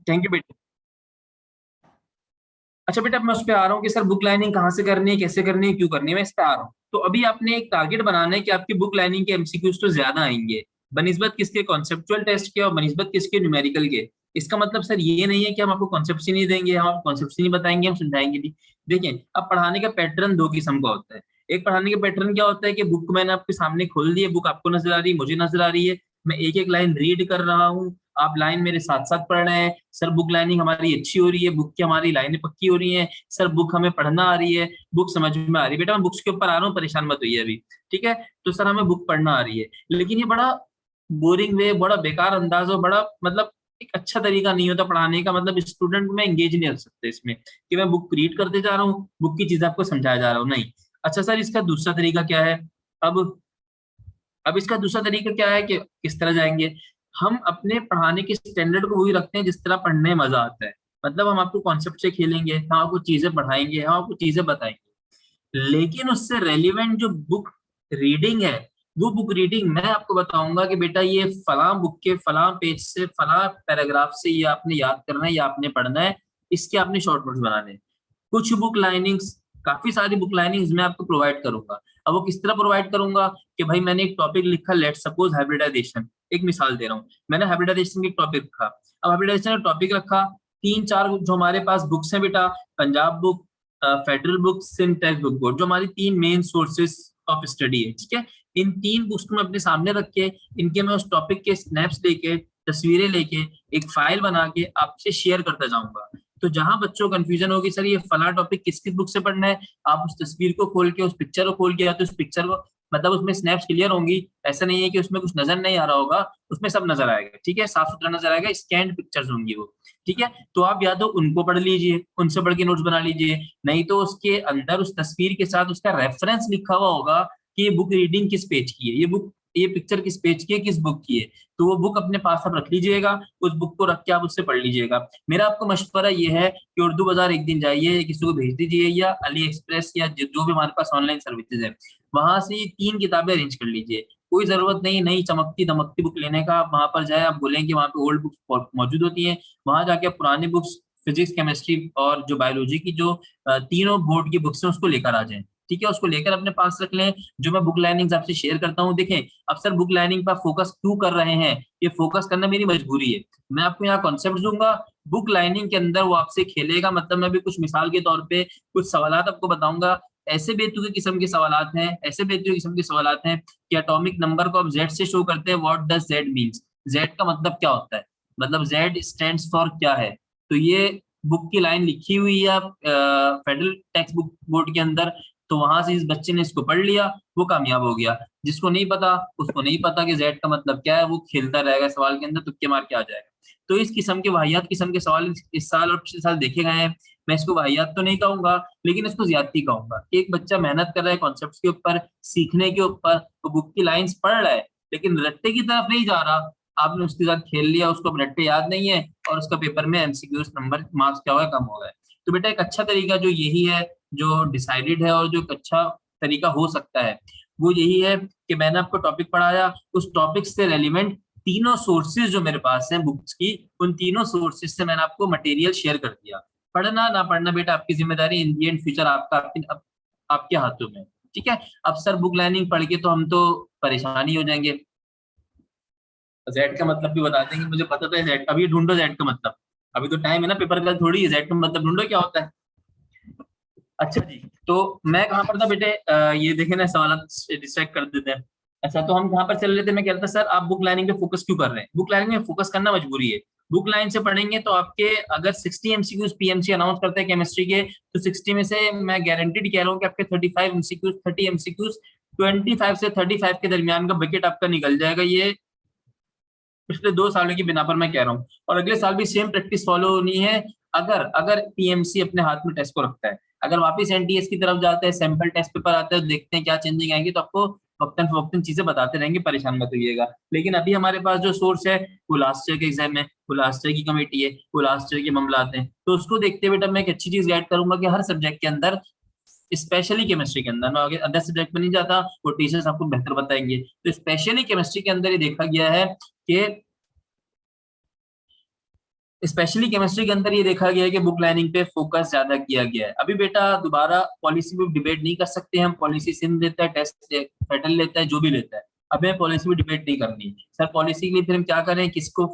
Thank you बेटा। अच्छा बेटा, मैं उस पे आ रहा हूँ कि सर बुक लाइनिंग कहाँ से करनी है, कैसे करनी है, क्यों करनी है, मैं इस पे आ रहा हूँ। तो अभी आपने एक टारगेट बनाना है कि आपकी बुक लाइनिंग के एमसीक्यूज तो ज्यादा आएंगे, बनिस्बत किसके, कॉन्सेप्चुअल टेस्ट के और बनिस्बत किसके, न्यूमेरिकल के। इसका मतलब सर ये नहीं है कि हम आपको कॉन्सेप्ट ही नहीं देंगे, हम आपको कॉन्सेप्ट ही नहीं बताएंगे, हम समझाएंगे नहीं। देखिए, अब पढ़ाने का पैटर्न दो किस्म का होता है। एक पढ़ाने का पैटर्न क्या होता है कि बुक मैंने आपके सामने खोल दी है, बुक आपको नजर आ रही है, मुझे नजर आ रही है, मैं एक एक लाइन रीड कर रहा हूँ, आप लाइन मेरे साथ साथ पढ़ रहे हैं। सर बुक लाइनिंग हमारी अच्छी हो रही है, बुक की हमारी लाइनें पक्की हो रही हैं, सर बुक हमें पढ़ना आ रही है, बुक समझ में आ रही है। बेटा मैं बुक्स के ऊपर आ रहा हूँ, परेशान मत होइए अभी। ठीक है, तो सर हमें बुक पढ़ना आ रही है। लेकिन ये बड़ा बोरिंग वे, बड़ा बेकार अंदाज और बड़ा मतलब एक अच्छा तरीका नहीं होता पढ़ाने का। मतलब स्टूडेंट को मैं एंगेज नहीं रख सकते इसमें कि मैं बुक रीड करते जा रहा हूँ, बुक की चीज आपको समझाया जा रहा हूँ, नहीं। अच्छा सर, इसका दूसरा तरीका क्या है? अब अब इसका दूसरा तरीका क्या है कि किस तरह जाएंगे? हम अपने पढ़ाने के स्टैंडर्ड को वही रखते हैं जिस तरह पढ़ने में मजा आता है। मतलब हम आपको कॉन्सेप्ट से खेलेंगे, हम आपको चीजें पढ़ाएंगे, हम आपको चीजें बताएंगे, लेकिन उससे रेलिवेंट जो बुक रीडिंग है, वो बुक रीडिंग मैं आपको बताऊंगा कि बेटा ये फलां बुक के फलां पेज से फलां पैराग्राफ से ये आपने याद करना है, या आपने पढ़ना है, इसके आपने शॉर्ट नोट्स बनाने हैं। कुछ बुक लाइनिंग्स, काफी सारी बुक लाइनिंग्स मैं आपको प्रोवाइड करूंगा। अब वो किस तरह प्रोवाइड करूंगा कि भाई मैंने एक टॉपिक लिखा, लेट सपोज हाइब्रिडाइजेशन, एक मिसाल दे रहा हूँ, मैंने हाइब्रिडाइजेशन की टॉपिक रखा। अब हाइब्रिडाइजेशन का टॉपिक रखा, तीन चार जो हमारे पास बुक्स हैं बेटा, पंजाब बुक, फेडरल बुक, सिंटेक्स बुक बोर्ड, जो हमारी तीन मेन सोर्सेस ऑफ स्टडी है, ठीक है। इन तीन बुक्स को मैं अपने सामने रख के, इनके मैं उस टॉपिक के स्नैप्स लेके, तस्वीरें लेके, एक फाइल बना के आपसे शेयर करता जाऊंगा। तो जहां बच्चों को कंफ्यूजन होगी सर ये फला टॉपिक किस किस बुक से पढ़ना है, आप उस तस्वीर को खोल के, उस पिक्चर को खोल के, या तो उस पिक्चर को, मतलब उसमें स्नैप्स क्लियर होंगी, ऐसा नहीं है कि उसमें कुछ नजर नहीं आ रहा होगा, उसमें सब नजर आएगा, ठीक है, साफ सुथरा नजर आएगा, स्कैन्ड पिक्चर्स होंगी वो। ठीक है, तो आप या तो उनको पढ़ लीजिए, उनसे पढ़ के नोट्स बना लीजिए, नहीं तो उसके अंदर उस तस्वीर के साथ उसका रेफरेंस लिखा हुआ होगा कि ये बुक रीडिंग किस पेज की है, ये बुक, ये पिक्चर किस पेज की है, किस बुक की है। तो वो बुक अपने पास आप रख लीजिएगा, उस बुक को रख के आप उससे पढ़ लीजिएगा। मेरा आपको मशवरा ये है कि उर्दू बाजार एक दिन जाइए, किसी को भेज दीजिए, या अली एक्सप्रेस या जो भी हमारे पास ऑनलाइन सर्विसेज है, वहां से ये तीन किताबें अरेंज कर लीजिए। कोई जरूरत नहीं नई चमकती दमकती बुक लेने का, आप वहां पर जाए, आप बोलेंगे वहां पे ओल्ड बुक्स मौजूद होती हैं, वहां जाके आप पुरानी बुक्स, फिजिक्स केमिस्ट्री और जो बायोलॉजी की जो तीनों बोर्ड की बुक्स हैं उसको लेकर आ जाएं। ठीक है, उसको लेकर अपने पास रख लें। जो मैं बुक लाइनिंग आपसे शेयर करता हूँ, देखें अब सर बुक लाइनिंग पर फोकस क्यों कर रहे हैं, ये फोकस करना मेरी मजबूरी है। मैं आपको यहाँ कॉन्सेप्ट दूंगा, बुक लाइनिंग के अंदर वो आपसे खेलेगा। मतलब मैं भी कुछ मिसाल के तौर पे कुछ सवालात आपको बताऊंगा, ऐसे बेतुके किस्म के सवालात हैं, ऐसे बेतुके किस्म के सवालात हैं कि एटॉमिक नंबर को आप जेड से शो करते हैं, what does Z means, Z का मतलब क्या होता है, मतलब जेड स्टैंड्स फॉर क्या है। तो ये बुक की लाइन लिखी हुई है फेडरल टेक्स्ट बुक बोर्ड के अंदर। तो वहां से इस बच्चे ने इसको पढ़ लिया, वो कामयाब हो गया। जिसको नहीं पता, उसको नहीं पता कि जेड का मतलब क्या है, वो खेलता रहेगा सवाल के अंदर, तुक्के मार के आ जाएगा। तो इस किस्म के वाहियात किस्म के सवाल इस साल और पिछले साल देखे गए हैं। मैं इसको वाहियात तो नहीं कहूंगा, लेकिन इसको ज्यादती कहूंगा कि एक बच्चा मेहनत कर रहा है कॉन्सेप्ट के ऊपर, सीखने के ऊपर, तो बुक की लाइंस पढ़ रहा है, लेकिन रट्टे की तरफ नहीं जा रहा। आपने उसके साथ खेल लिया, उसको अब रट्टे याद नहीं है, और उसका पेपर में एमसीक्यूज नंबर मार्क्स क्या हुआ है, कम हो गए। तो बेटा एक अच्छा तरीका जो यही है, जो डिसाइडेड है, और जो एक अच्छा तरीका हो सकता है, वो यही है कि मैंने आपको टॉपिक पढ़ाया, उस टॉपिक से रेलिवेंट तीनों सोर्सेज जो मेरे पास हैं बुक्स की, उन तीनों सोर्सेज से मैंने आपको मटेरियल शेयर कर दिया। पढ़ना ना पढ़ना बेटा आपकी जिम्मेदारी, इन दी एंड फ्यूचर आपका आपके हाथों में। ठीक है, अब सर बुक लाइनिंग पढ़ के तो हम तो परेशानी हो जाएंगे, जेड का मतलब भी बता देंगे, मुझे पता तो है जेड, अभी ढूंढो जेड का मतलब, अभी तो टाइम है ना, पेपर कल थोड़ी है, जेड का मतलब ढूंढो क्या होता है। अच्छा जी, तो मैं कहाँ पर था बेटे, ये देखे ना सवाल डिस्ट्रैक्ट कर देते हैं। अच्छा, तो हम कहाँ पर चल रहे थे, मैं कह रहा था सर आप बुक लाइनिंग पे फोकस क्यों कर रहे हैं, बुक लाइनिंग में फोकस करना मजबूरी है। बुक लाइन से पढ़ेंगे तो आपके अगर 60 एमसीक्यूज पीएमसी अनाउंस करते हैं केमिस्ट्री के, तो 60 में से मैं गारंटीड कह रहा हूँ कि आपके 35 एमसीक्यूज, 30 एमसीक्यूज, 25 से 35 के दरमियान का बकेट आपका निकल जाएगा। ये पिछले 2 सालों की बिना पर मैं कह रहा हूँ, और अगले साल भी सेम प्रैक्टिस फॉलो होनी है। अगर अगर पीएमसी अपने हाथ में टेस्ट को रखता है, अगर वापस एनटीएस की तरफ जाते हैं, सैंपल टेस्ट पेपर आता है, तो देखते हैं क्या चेंजिंग आएंगे, तो आपको वक्तन फवक्तन चीजें बताते रहेंगे, परेशान मत होइएगा। लेकिन अभी हमारे पास जो सोर्स है वो लास्ट ईयर के एग्जाम है, वो लास्ट ईयर की कमेटी है, वो लास्ट ईयर के मामला आते हैं, तो उसको देखते हुए बेटा मैं एक अच्छी चीज गाइड करूंगा कि हर सब्जेक्ट के अंदर, स्पेशली केमिस्ट्री के अंदर, मैं आगे अदर सब्जेक्ट में नहीं जाता, वो टीचर्स आपको बेहतर बताएंगे, तो स्पेशली केमिस्ट्री के अंदर ये देखा गया है कि स्पेशली केमिस्ट्री के अंदर ये देखा गया है कि बुक लाइनिंग पे फोकस ज्यादा किया गया है। अभी बेटा दोबारा पॉलिसी पे डिबेट नहीं कर सकते हम, पॉलिसी सिम लेता है, टेस्ट फेडरल लेता है, जो भी लेता है। अब हमें पॉलिसी पे डिबेट नहीं करनी है सर। पॉलिसी के लिए फिर हम क्या करें, किसको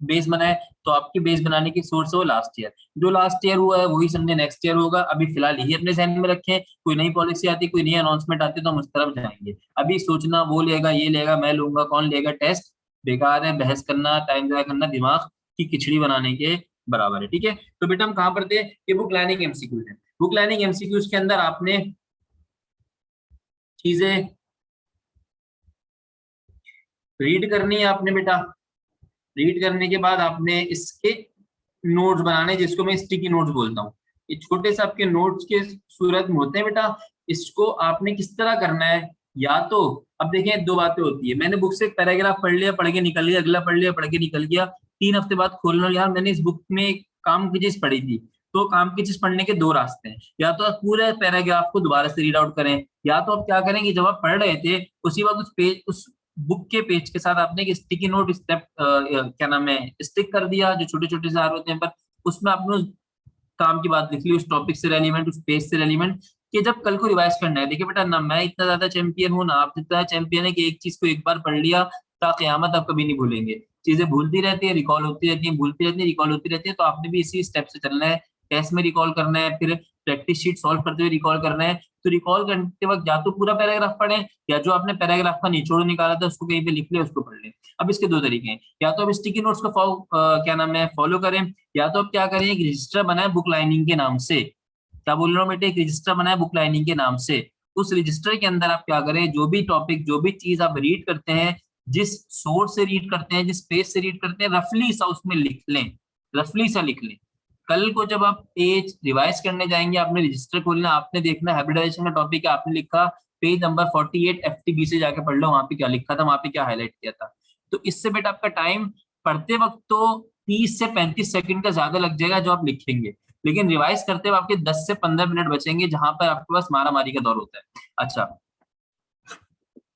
बेस बनाए? तो आपके बेस बनाने की सोर्स है वो लास्ट ईयर, जो लास्ट ईयर हुआ है वही समझे नेक्स्ट ईयर होगा। अभी फिलहाल यही अपने जहन में रखें, कोई नई पॉलिसी आती, कोई नई अनाउंसमेंट आती तो हम उस तरफ जाएंगे। अभी सोचना वो लेगा, ये लेगा, मैं लूंगा, कौन लेगा, टेस्ट बेकार है। बहस करना, टाइम जाया करना, दिमाग की खिचड़ी बनाने के बराबर है। ठीक है, तो बेटा हम कहां पर थे कि बुक लाइनिंग एमसीक्यूज है। बुक लाइनिंग एमसीक्यूज के अंदर आपने चीजें रीड करनी है आपने बेटा। रीड करने के बाद आपने इसके नोट्स बनाने, जिसको मैं स्टिकी नोट्स बोलता हूँ। ये छोटे से आपके नोट्स के सूरत में होते हैं बेटा। इसको आपने किस तरह करना है, या तो अब देखें दो बातें होती है। मैंने बुक से एक पैराग्राफ पढ़ लिया, पढ़ के निकल गया, अगला पढ़ लिया, पढ़ के निकल गया, 3 हफ्ते बाद खोल लो यार मैंने इस बुक में एक काम की चीज पढ़ी थी। तो काम की चीज पढ़ने के दो रास्ते हैं, या तो आप पूरे पैराग्राफ को दोबारा से रीड आउट करें, या तो आप क्या करेंगे, जब आप पढ़ रहे थे उसी वक्त उस पेज, उस बुक के पेज के साथ आपने एक स्टिकी नोट स्टेप क्या नाम है स्टिक कर दिया, जो छोटे छोटे से होते हैं, पर उसमें आपने उस काम की बात लिख ली, उस टॉपिक से रेलिवेंट, उस पेज से रेलिवेंट, कि जब कल को रिवाइज करना है। देखिए बेटा, ना मैं इतना ज्यादा चैंपियन हूँ, ना आप इतना चैंपियन है कि एक चीज को एक बार पढ़ लिया ता कयामत आप कभी नहीं भूलेंगे। चीजें भूलती रहती है, रिकॉल होती रहती है, भूलती रहती है, रिकॉल होती रहती है। तो आपने भी इसी स्टेप से चलना है। टेस्ट में रिकॉल करना है, फिर प्रैक्टिस शीट सॉल्व करते हुए रिकॉल करना है। तो रिकॉल करते वक्त या तो पूरा पैराग्राफ पढ़ें, या जो आपने पैराग्राफ का निचोड़ निकाला था उसको कहीं पे लिख ले, उसको पढ़ लें। अब इसके दो तरीके हैं, या तो आप स्टिकी नोट्स को क्या नाम है फॉलो करें, या तो आप क्या करें, एक रजिस्टर बनाए बुक लाइनिंग के नाम से। क्या बोल रहा हूँ बेटे, एक रजिस्टर बनाए बुक लाइनिंग के नाम से। उस रजिस्टर के अंदर आप क्या करें, जो भी टॉपिक, जो भी चीज आप रीड करते हैं, जिस सोर्स से रीड करते हैं, जिस पेज से रीड करते हैं, रफली सा उसमें लिख लें, रफली सा लिख लें। कल को जब आप पेज रिवाइज करने जाएंगे, आपने रजिस्टर खोलना, आपने देखना हाइब्रिडाइजेशन का टॉपिक है, आपने लिखा पेज नंबर 48, एफटीबी से जाके पढ़ लो, वहां पे क्या लिखा था, वहां पे क्या हाईलाइट किया था। तो इससे बेटा आपका टाइम पढ़ते वक्त तो 30 से 35 सेकंड का ज्यादा लग जाएगा जो आप लिखेंगे, लेकिन रिवाइज करते हुए आपके 10 से 15 मिनट बचेंगे, जहां पर आपके पास मारा मारी का दौर होता है। अच्छा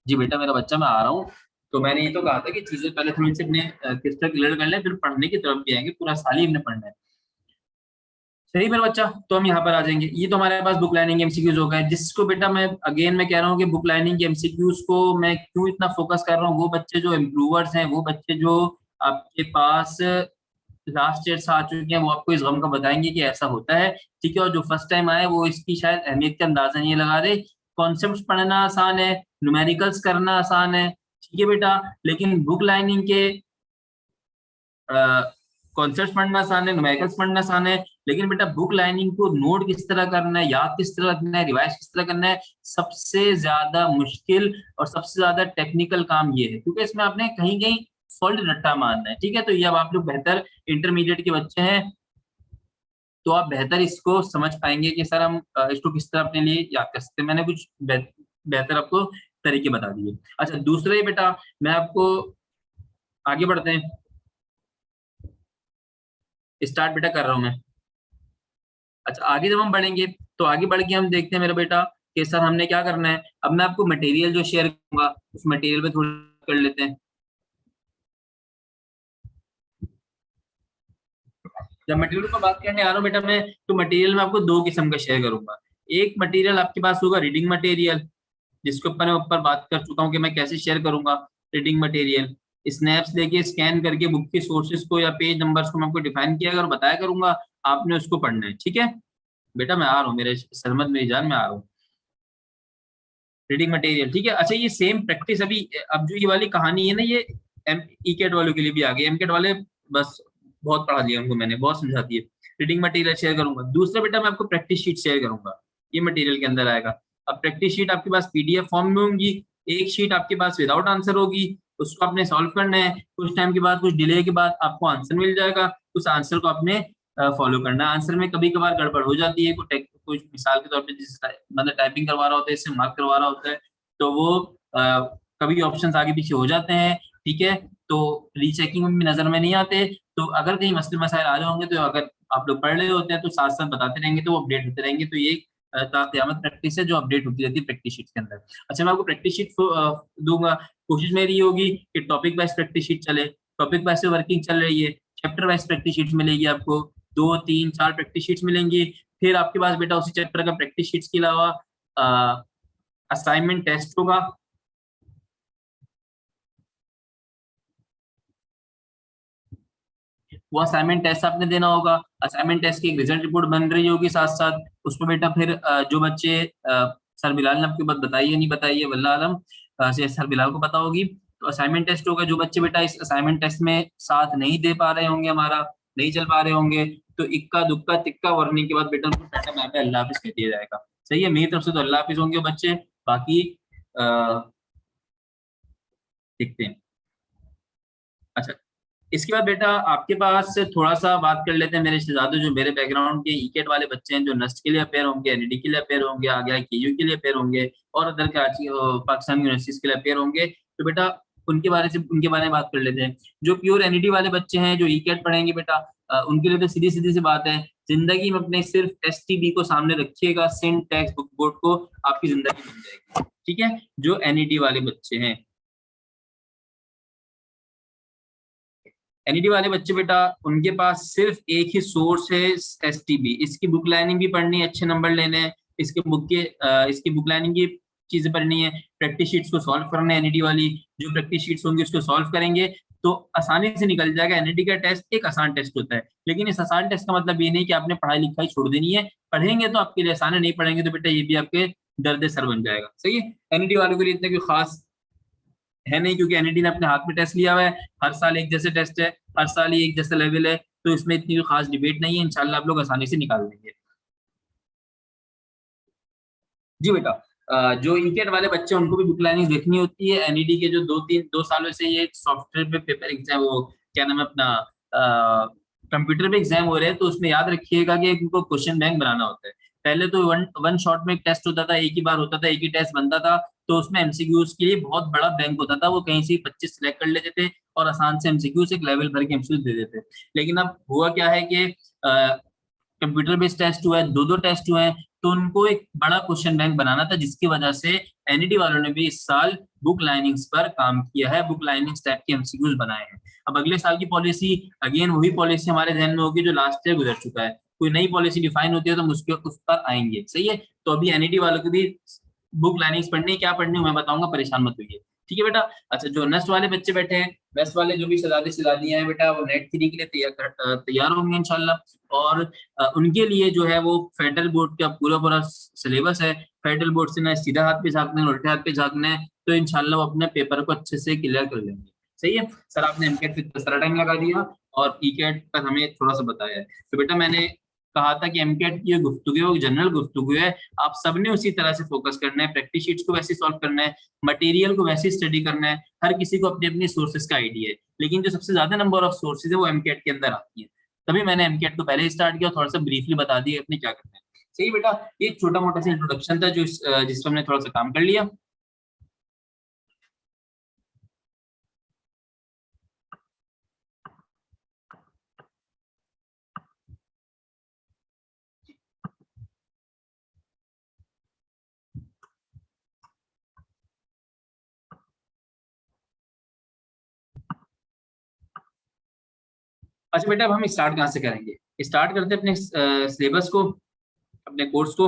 जी बेटा, मेरा बच्चा, मैं आ रहा हूँ। तो मैंने ये तो कहा था कि चीजें पहले थोड़ी सी अपने किस्सा क्लियर कर लें, फिर पढ़ने की तरफ भी आएंगे, पूरा साल ही हमने पढ़ना है। सही मेरा बच्चा, तो हम यहाँ पर आ जाएंगे। ये तो हमारे पास बुक लाइनिंग एमसीक्यूज हो गए, जिसको बेटा मैं अगेन मैं कह रहा हूँ कि बुक लाइनिंग के एमसीक्यूज को मैं क्यों इतना फोकस कर रहा हूँ, वो बच्चे जो इम्प्रूवर्स हैं, वो बच्चे जो आपके पास लास्ट ईयर से आ चुके हैं, वो आपको इस गम का बताएंगे कि ऐसा होता है। ठीक है, और जो फर्स्ट टाइम आए वो इसकी शायद अहमियत का अंदाजा नहीं लगा रहे। कॉन्सेप्ट्स पढ़ना आसान है, न्यूमेरिकल्स करना आसान है, ठीक है बेटा, लेकिन बुक लाइनिंग के कॉन्सेप्ट्स पढ़ना आसान है, न्यूमेरिकल्स पढ़ना आसान है, लेकिन बेटा बुक लाइनिंग को नोट किस तरह करना है, याद किस तरह रखना है, रिवाइज किस तरह करना है, सबसे ज्यादा मुश्किल और सबसे ज्यादा टेक्निकल काम ये है, क्योंकि इसमें आपने कहीं कहीं सॉल्ट रट्टा मारना है। ठीक है, तो ये अब आप लोग बेहतर इंटरमीडिएट के बच्चे हैं, तो आप बेहतर इसको समझ पाएंगे कि सर हम इसको किस तरह अपने लिए याद कर सकते हैं। मैंने कुछ बेहतर आपको तरीके बता दिए। अच्छा, दूसरा ही बेटा, मैं आपको आगे बढ़ते हैं, स्टार्ट बेटा कर रहा हूं मैं। अच्छा, आगे जब हम बढ़ेंगे तो आगे बढ़ के हम देखते हैं मेरा बेटा कि सर हमने क्या करना है। अब मैं आपको मटेरियल जो शेयर करूंगा, उस मटेरियल पे थोड़ा कर लेते हैं। जब मटेरियल पर बात करने आ रहा हूँ बेटा मैं, तो मटेरियल में आपको दो किस्म का शेयर करूंगा। एक मटेरियल आपके पास होगा रीडिंग मटेरियल, जिसके ऊपर मैं ऊपर बात कर चुका हूँ कि मैं कैसे शेयर करूंगा। रीडिंग मटेरियल स्नैप्स लेके स्कैन करके बुक के सोर्सेज को या पेज नंबर्स को मैं आपको डिफाइन किया और बताया करूंगा, आपने उसको पढ़ना है। ठीक है बेटा, मैं आ रहा हूँ, मेरे सरमद मेरी जान, मैं आ रहा हूँ। रीडिंग मटेरियल, ठीक है। अच्छा, ये सेम प्रैक्टिस अभी, अब जो ये वाली कहानी है ना, ये एम ई कैट वालों के लिए भी आ गई। एम कैट वाले बस बहुत पढ़ा दिया उनको मैंने, बहुत समझा दिए। रीडिंग मटेरियल शेयर करूंगा। दूसरा बेटा, मैं आपको प्रैक्टिस शीट शेयर करूंगा, ये मटेरियल के अंदर आएगा। अब प्रैक्टिस शीट आपके पास पीडीएफ फॉर्म में होंगी, एक शीट आपके पास विदाउट आंसर होगी, उसको आपने सॉल्व करना है। कुछ टाइम के बाद, कुछ डिले के बाद आपको आंसर मिल जाएगा, उस आंसर को आपने फॉलो करना है। आंसर में कभी कभार गड़बड़ हो जाती है, कुछ मिसाल के तौर पे जिस मतलब टाइपिंग करवा रहा होता है, इससे मार्क करवा रहा होता है, तो वो कभी ऑप्शंस आगे पीछे हो जाते हैं। ठीक है, तो रीचेकिंग में भी नजर में नहीं आते। तो अगर कहीं मसले मसाइल आ रहे होंगे, तो अगर आप लोग पढ़ रहे होते हैं तो साथ साथ बताते रहेंगे, तो वो अपडेट होते रहेंगे। तो ये क़यामत प्रैक्टिस है जो अपडेट होती रहती है प्रैक्टिस शीट के अंदर। अच्छा, मैं आपको प्रैक्टिस शीट दूंगा। कोशिश मेरी ये होगी कि टॉपिक वाइज प्रैक्टिस शीट चले, टॉपिक वाइज से वर्किंग चल रही है। चैप्टर वाइज प्रैक्टिस शीट्स मिलेगी आपको, 2, 3, 4 प्रैक्टिस शीट्स मिलेंगी। फिर आपके पास बेटा उसी चैप्टर का प्रैक्टिस शीट्स के अलावा असाइनमेंट टेस्ट होगा। वो असाइनमेंट टेस्ट आपने देना होगा। असाइनमेंट टेस्ट की एक रिजल्ट रिपोर्ट बन रही होगी साथ साथ उसमें बेटा। फिर जो बच्चे सर बिलाल ने आपकी बात बताई है नहीं बताई है वल्लाह आलम, सर बिलाल को पता होगी। तो असाइनमेंट टेस्ट होगा, जो बच्चे बेटा इस असाइनमेंट टेस्ट में साथ नहीं दे पा रहे होंगे, हमारा नहीं चल पा रहे होंगे, तो इक्का दुक्का तिक्का वार्निंग के बाद बेटा उनको टाटा बाय बाय अल्लाह हाफिज कह दिया जाएगा। सही है, मेरी तरफ से तो अल्लाह हाफिज होंगे बच्चे। बाकी देखते हैं। अच्छा, इसके बाद बेटा आपके पास थोड़ा सा बात कर लेते हैं मेरे शहजादों, जो मेरे बैकग्राउंड के ईकेट वाले बच्चे हैं, जो नस्ट के लिए अपेयर होंगे, एनईडी के लिए अपेयर होंगे, आगे केयू के लिए अपेयर होंगे और अदर कराची पाकिस्तान यूनिवर्सिटीज के लिए अपेयर होंगे। तो बेटा उनके बारे में बात कर लेते हैं। जो प्योर एनईडी वाले बच्चे हैं जो ईकेट पढ़ेंगे बेटा, उनके लिए तो सीधी सीधी सी बात है, जिंदगी में अपने सिर्फ एसटीबी को सामने रखिएगा, सिंटैक्स बुक बोर्ड को, आपकी जिंदगी बन जाएगी। ठीक है, जो एनईडी वाले बच्चे हैं, एनईडी वाले बच्चे बेटा, उनके पास सिर्फ एक ही सोर्स है एसटीबी। इसकी बुक लाइनिंग भी पढ़नी है, अच्छे नंबर लेने हैं, इसकी बुक लाइनिंग की चीजें पढ़नी है, प्रैक्टिस शीट्स को सॉल्व करना है। एनईडी वाली जो प्रैक्टिस शीट्स होंगी उसको सॉल्व करेंगे तो आसानी से निकल जाएगा। एनईडी का टेस्ट एक आसान टेस्ट होता है, लेकिन इस आसान टेस्ट का मतलब ये नहीं कि आपने पढ़ाई लिखाई छोड़ देनी है। पढ़ेंगे तो आपके लिए आसान है, नहीं पढ़ेंगे तो बेटा ये भी आपके दर्द सर बन जाएगा। सही है, एनईडी वालों के लिए इतना कोई खास है नहीं, क्योंकि एनईडी ने अपने हाथ में टेस्ट लिया हुआ है, हर साल एक जैसे टेस्ट है, हर साल ही एक जैसा लेवल है, तो इसमें इतनी खास डिबेट नहीं है, इंशाल्लाह आप लोग आसानी से निकाल देंगे। जी बेटा, जो ईकेट वाले बच्चे उनको भी बुक लाइनिंग देखनी होती है। एनईडी के जो 2 सालों से ये सॉफ्टवेयर पे पेपर एग्जाम, वो क्या नाम है अपना, कंप्यूटर पे एग्जाम हो रहे हैं, तो उसमें याद रखिएगा कि इनको क्वेश्चन बैंक बनाना होता है। पहले तो वन शॉट में एक टेस्ट होता था, एक ही बार होता था, एक ही टेस्ट बनता था, तो उसमें एमसीक्यूज के लिए बहुत बड़ा बैंक होता था, वो कहीं से 25 सिलेक्ट कर लेते थे और आसान से एमसीक्यू से एक लेवल भर के एमसीक्यू दे देते। लेकिन अब हुआ क्या है कि कंप्यूटर बेस्ड टेस्ट हुआ है, 2 टेस्ट हुए हैं, तो उनको एक बड़ा क्वेश्चन बैंक बनाना था, जिसकी वजह से एनईडी वालों ने भी इस साल बुक लाइनिंग्स पर काम किया है, बुक लाइनिंग्स टाइप के एमसीक्यूज बनाए हैं। अब अगले साल की पॉलिसी, अगेन वही पॉलिसी हमारे ध्यान में होगी जो लास्ट ईयर गुजर चुका है। कोई नई पॉलिसी डिफाइन होती है तो हम उस पर आएंगे। सही है, तो अभी एनईडी वालों की भी बुक लाइनिंग्स पढ़नी, क्या पढ़नी मैं बताऊंगा, परेशान मत होइए। ठीक है बेटा। अच्छा, जो नेस्ट वाले बच्चे बैठे हैं, नेस्ट वाले जो भी शहजादे शहजादियां हैं बेटा, वो नेट 3 के लिए तैयार होंगे इंशाल्लाह। और उनके लिए जो है वो फेडरल बोर्ड का पूरा पूरा सिलेबस है। फेडरल बोर्ड से ना सीधा हाथ पे झांकना है, उल्टे हाथ पे झांकना है, तो इंशाल्लाह वो अपने पेपर को अच्छे से क्लियर कर लेंगे। सही है सर, आपने एमकेट पे सारा टाइम लगा दिया और ईकेट पर हमें थोड़ा सा बताया है। तो बेटा मैंने कहा था कि एमकेट की गुफ्तगू है, जनरल गुफ्तगू है, आप सबने उसी तरह से फोकस करना है, प्रैक्टिस शीट्स को वैसे सॉल्व करना है, मटेरियल को वैसे स्टडी करना है। हर किसी को अपनी अपनी सोर्सेज का आइडिया है, लेकिन जो सबसे ज्यादा नंबर ऑफ सोर्सेज है वो एमकेट के अंदर आती है। तभी मैंने एमकेट को पहले स्टार्ट किया, थोड़ा सा ब्रीफली बता दिया अपने क्या करना है। सही बेटा, ये छोटा मोटा सा इंट्रोडक्शन था जो जिस पर हमने थोड़ा सा काम कर लिया। अच्छा बेटा, अब हम स्टार्ट कहाँ से करेंगे? स्टार्ट करते हैं अपने सिलेबस को, अपने कोर्स को।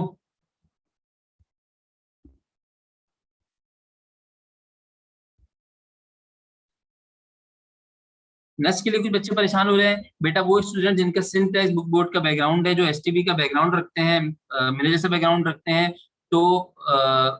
नेक्स्ट के लिए कुछ बच्चे परेशान हो रहे हैं बेटा, वो स्टूडेंट जिनका सिंटैक्स बुक बोर्ड का बैकग्राउंड है, जो एसटीबी का बैकग्राउंड रखते हैं, मेरे जैसे बैकग्राउंड रखते हैं, तो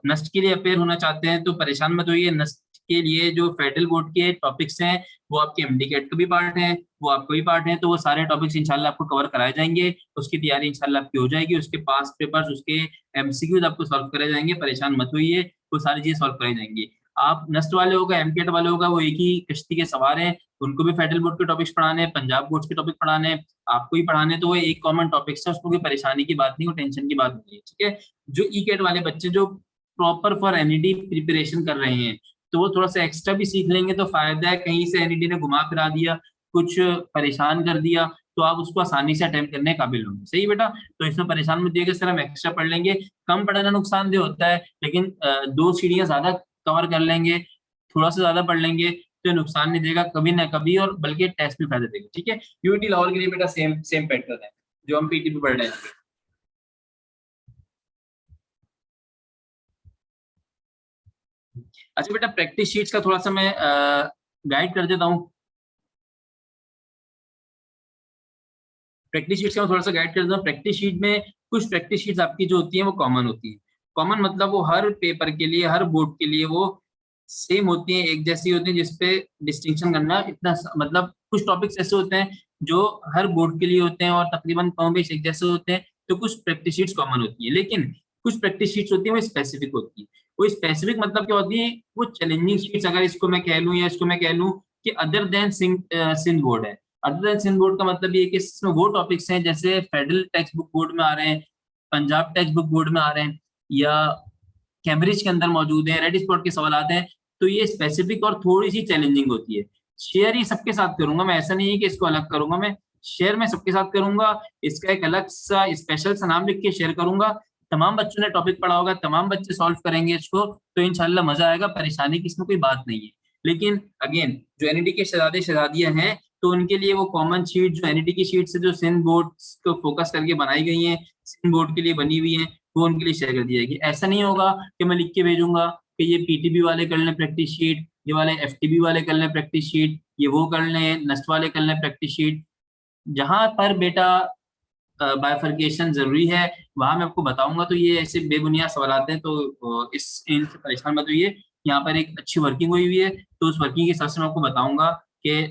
नस्ट के लिए अपेयर होना चाहते हैं, तो परेशान मत होइए। नस्ट के लिए जो फेडरल बोर्ड के टॉपिक्स हैं वो आपके एमडी कैट का भी पार्ट है, वो आपको भी पार्ट है, तो वो सारे टॉपिक्स इंशाल्लाह आपको कवर कराए जाएंगे। उसकी तैयारी इंशाल्लाह आपकी हो जाएगी, उसके पास पेपर्स, उसके एमसीक्यूज आपको सॉल्व कराए जाएंगे, परेशान मत होइए, वो सारी चीजें सॉल्व कराई जाएंगी। आप नस्ट वाले होगा, एमकेट वाले होगा, वो एक ही कश्ती के सवार हैं, उनको भी फेडरल बोर्ड के टॉपिक्स पढ़ाने हैं, पंजाब बोर्ड के टॉपिक पढ़ाने हैं, आपको ही पढ़ाने, तो वो एक कॉमन टॉपिक्स है, उसको कोई परेशानी की बात नहीं, वो टेंशन की बात नहीं है। ठीक है, जो ई कैट वाले बच्चे जो प्रॉपर फॉर एनईडी प्रिपरेशन कर रहे हैं, तो वो थोड़ा सा एक्स्ट्रा भी सीख लेंगे तो फायदा है। कहीं से एनईडी ने घुमा फिरा दिया, कुछ परेशान कर दिया, तो आप उसको आसानी से अटेम्प्ट करने काबिल होंगे। सही बेटा, तो इसमें परेशान मत होइएगा, सर हम एक्स्ट्रा पढ़ लेंगे। कम पढ़ना नुकसानदेह होता है, लेकिन 2 सीढ़ियां ज्यादा कवर कर लेंगे, थोड़ा सा ज्यादा पढ़ लेंगे तो ये नुकसान नहीं देगा कभी ना कभी, और बल्कि टेस्ट में फायदा देगा। ठीक है, यूटी लाहौर के लिए बेटा सेम सेम पैटर्न है जो हम पीटी पे पढ़ रहे हैं। अच्छा बेटा, प्रैक्टिस शीट्स का थोड़ा सा मैं गाइड कर देता हूँ। प्रैक्टिस शीट्स का मैं थोड़ा सा गाइड कर देता हूँ। प्रैक्टिस शीट में कुछ प्रैक्टिस शीट्स आपकी जो होती है वो कॉमन होती है। कॉमन मतलब वो हर पेपर के लिए, हर बोर्ड के लिए वो सेम होती है, एक जैसी होती है, जिसपे डिस्टिंक्शन करना इतना मतलब कुछ टॉपिक्स ऐसे होते हैं जो हर बोर्ड के लिए होते हैं और तकरीबन कम बेश एक जैसे होते हैं, तो कुछ प्रैक्टिस शीट्स कॉमन होती है। लेकिन कुछ प्रैक्टिस शीट्स होती है वो स्पेसिफिक होती है। वो स्पेसिफिक मतलब क्या होती है, वो चैलेंजिंग शीट्स अगर इसको मैं कह लूँ, या इसको मैं कह लूँ कि अदर देन सिंध बोर्ड है। अदर देन सिंध बोर्ड का मतलब ये है कि इसमें वो टॉपिक्स हैं जैसे फेडरल टेक्स्ट बुक बोर्ड में आ रहे हैं, पंजाब टेक्स्ट बुक बोर्ड में आ रहे हैं, या कैम्ब्रिज के अंदर मौजूद है, रेड स्पॉट के सवाल आते हैं, तो ये स्पेसिफिक और थोड़ी सी चैलेंजिंग होती है। शेयर ही सबके साथ करूंगा मैं, ऐसा नहीं है कि इसको अलग करूंगा मैं। शेयर मैं सबके साथ करूंगा, इसका एक अलग सा स्पेशल सा नाम लिख के शेयर करूंगा। तमाम बच्चों ने टॉपिक पढ़ा होगा, तमाम बच्चे सॉल्व करेंगे इसको, तो इंशाल्लाह मजा आएगा, परेशानी की इसमें कोई बात नहीं है। लेकिन अगेन जो एनईटी के शहजादे शहजादियां हैं, तो उनके लिए वो कॉमन शीट जो एनईटी की शीट से जो सिंध बोर्ड को फोकस करके बनाई गई है, सिंध बोर्ड के लिए बनी हुई है, वो उनके लिए शेयर कर दी जाएगी। ऐसा नहीं होगा कि मैं लिख के भेजूंगा कि ये पीटीबी वाले कर लें प्रैक्टिस शीट, ये वाले एफटीबी वाले कर लें प्रैक्टिस शीट, ये वो कर लें नस्ट वाले कर लें प्रैक्टिस शीट। जहां पर बेटा बाइफरकेशन जरूरी है वहां मैं आपको बताऊंगा। तो ये ऐसे बेबुनियाद सवाल आते हैं, तो इस इनसे परेशान मत होइए। यहाँ पर एक अच्छी वर्किंग हुई हुई है, तो उस वर्किंग के हिसाब से मैं आपको बताऊंगा कि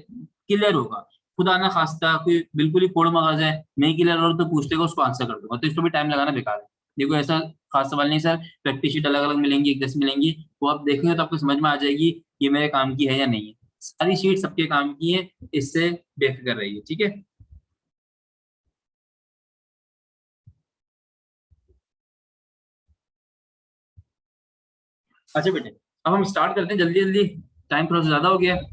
क्लियर होगा। खुदा ना खास्ता कोई बिल्कुल ही कोड़ मगज है, नहीं क्लियर हो तो पूछ लेगा, उसको आंसर कर दूंगा, तो इसको भी टाइम लगाना बेकार है। देखो ऐसा खास सवाल नहीं सर, प्रैक्टिस शीट अलग अलग मिलेंगी, एक जैसी मिलेंगी, वो आप देखेंगे तो आपको समझ में आ जाएगी ये मेरे काम की है या नहीं है। सारी शीट सबके काम की है, इससे बेफिक्र रहिए। ठीक है। अच्छा बेटे, अब हम स्टार्ट करते हैं जल्दी जल्दी, टाइम थोड़ा सा ज्यादा हो गया है।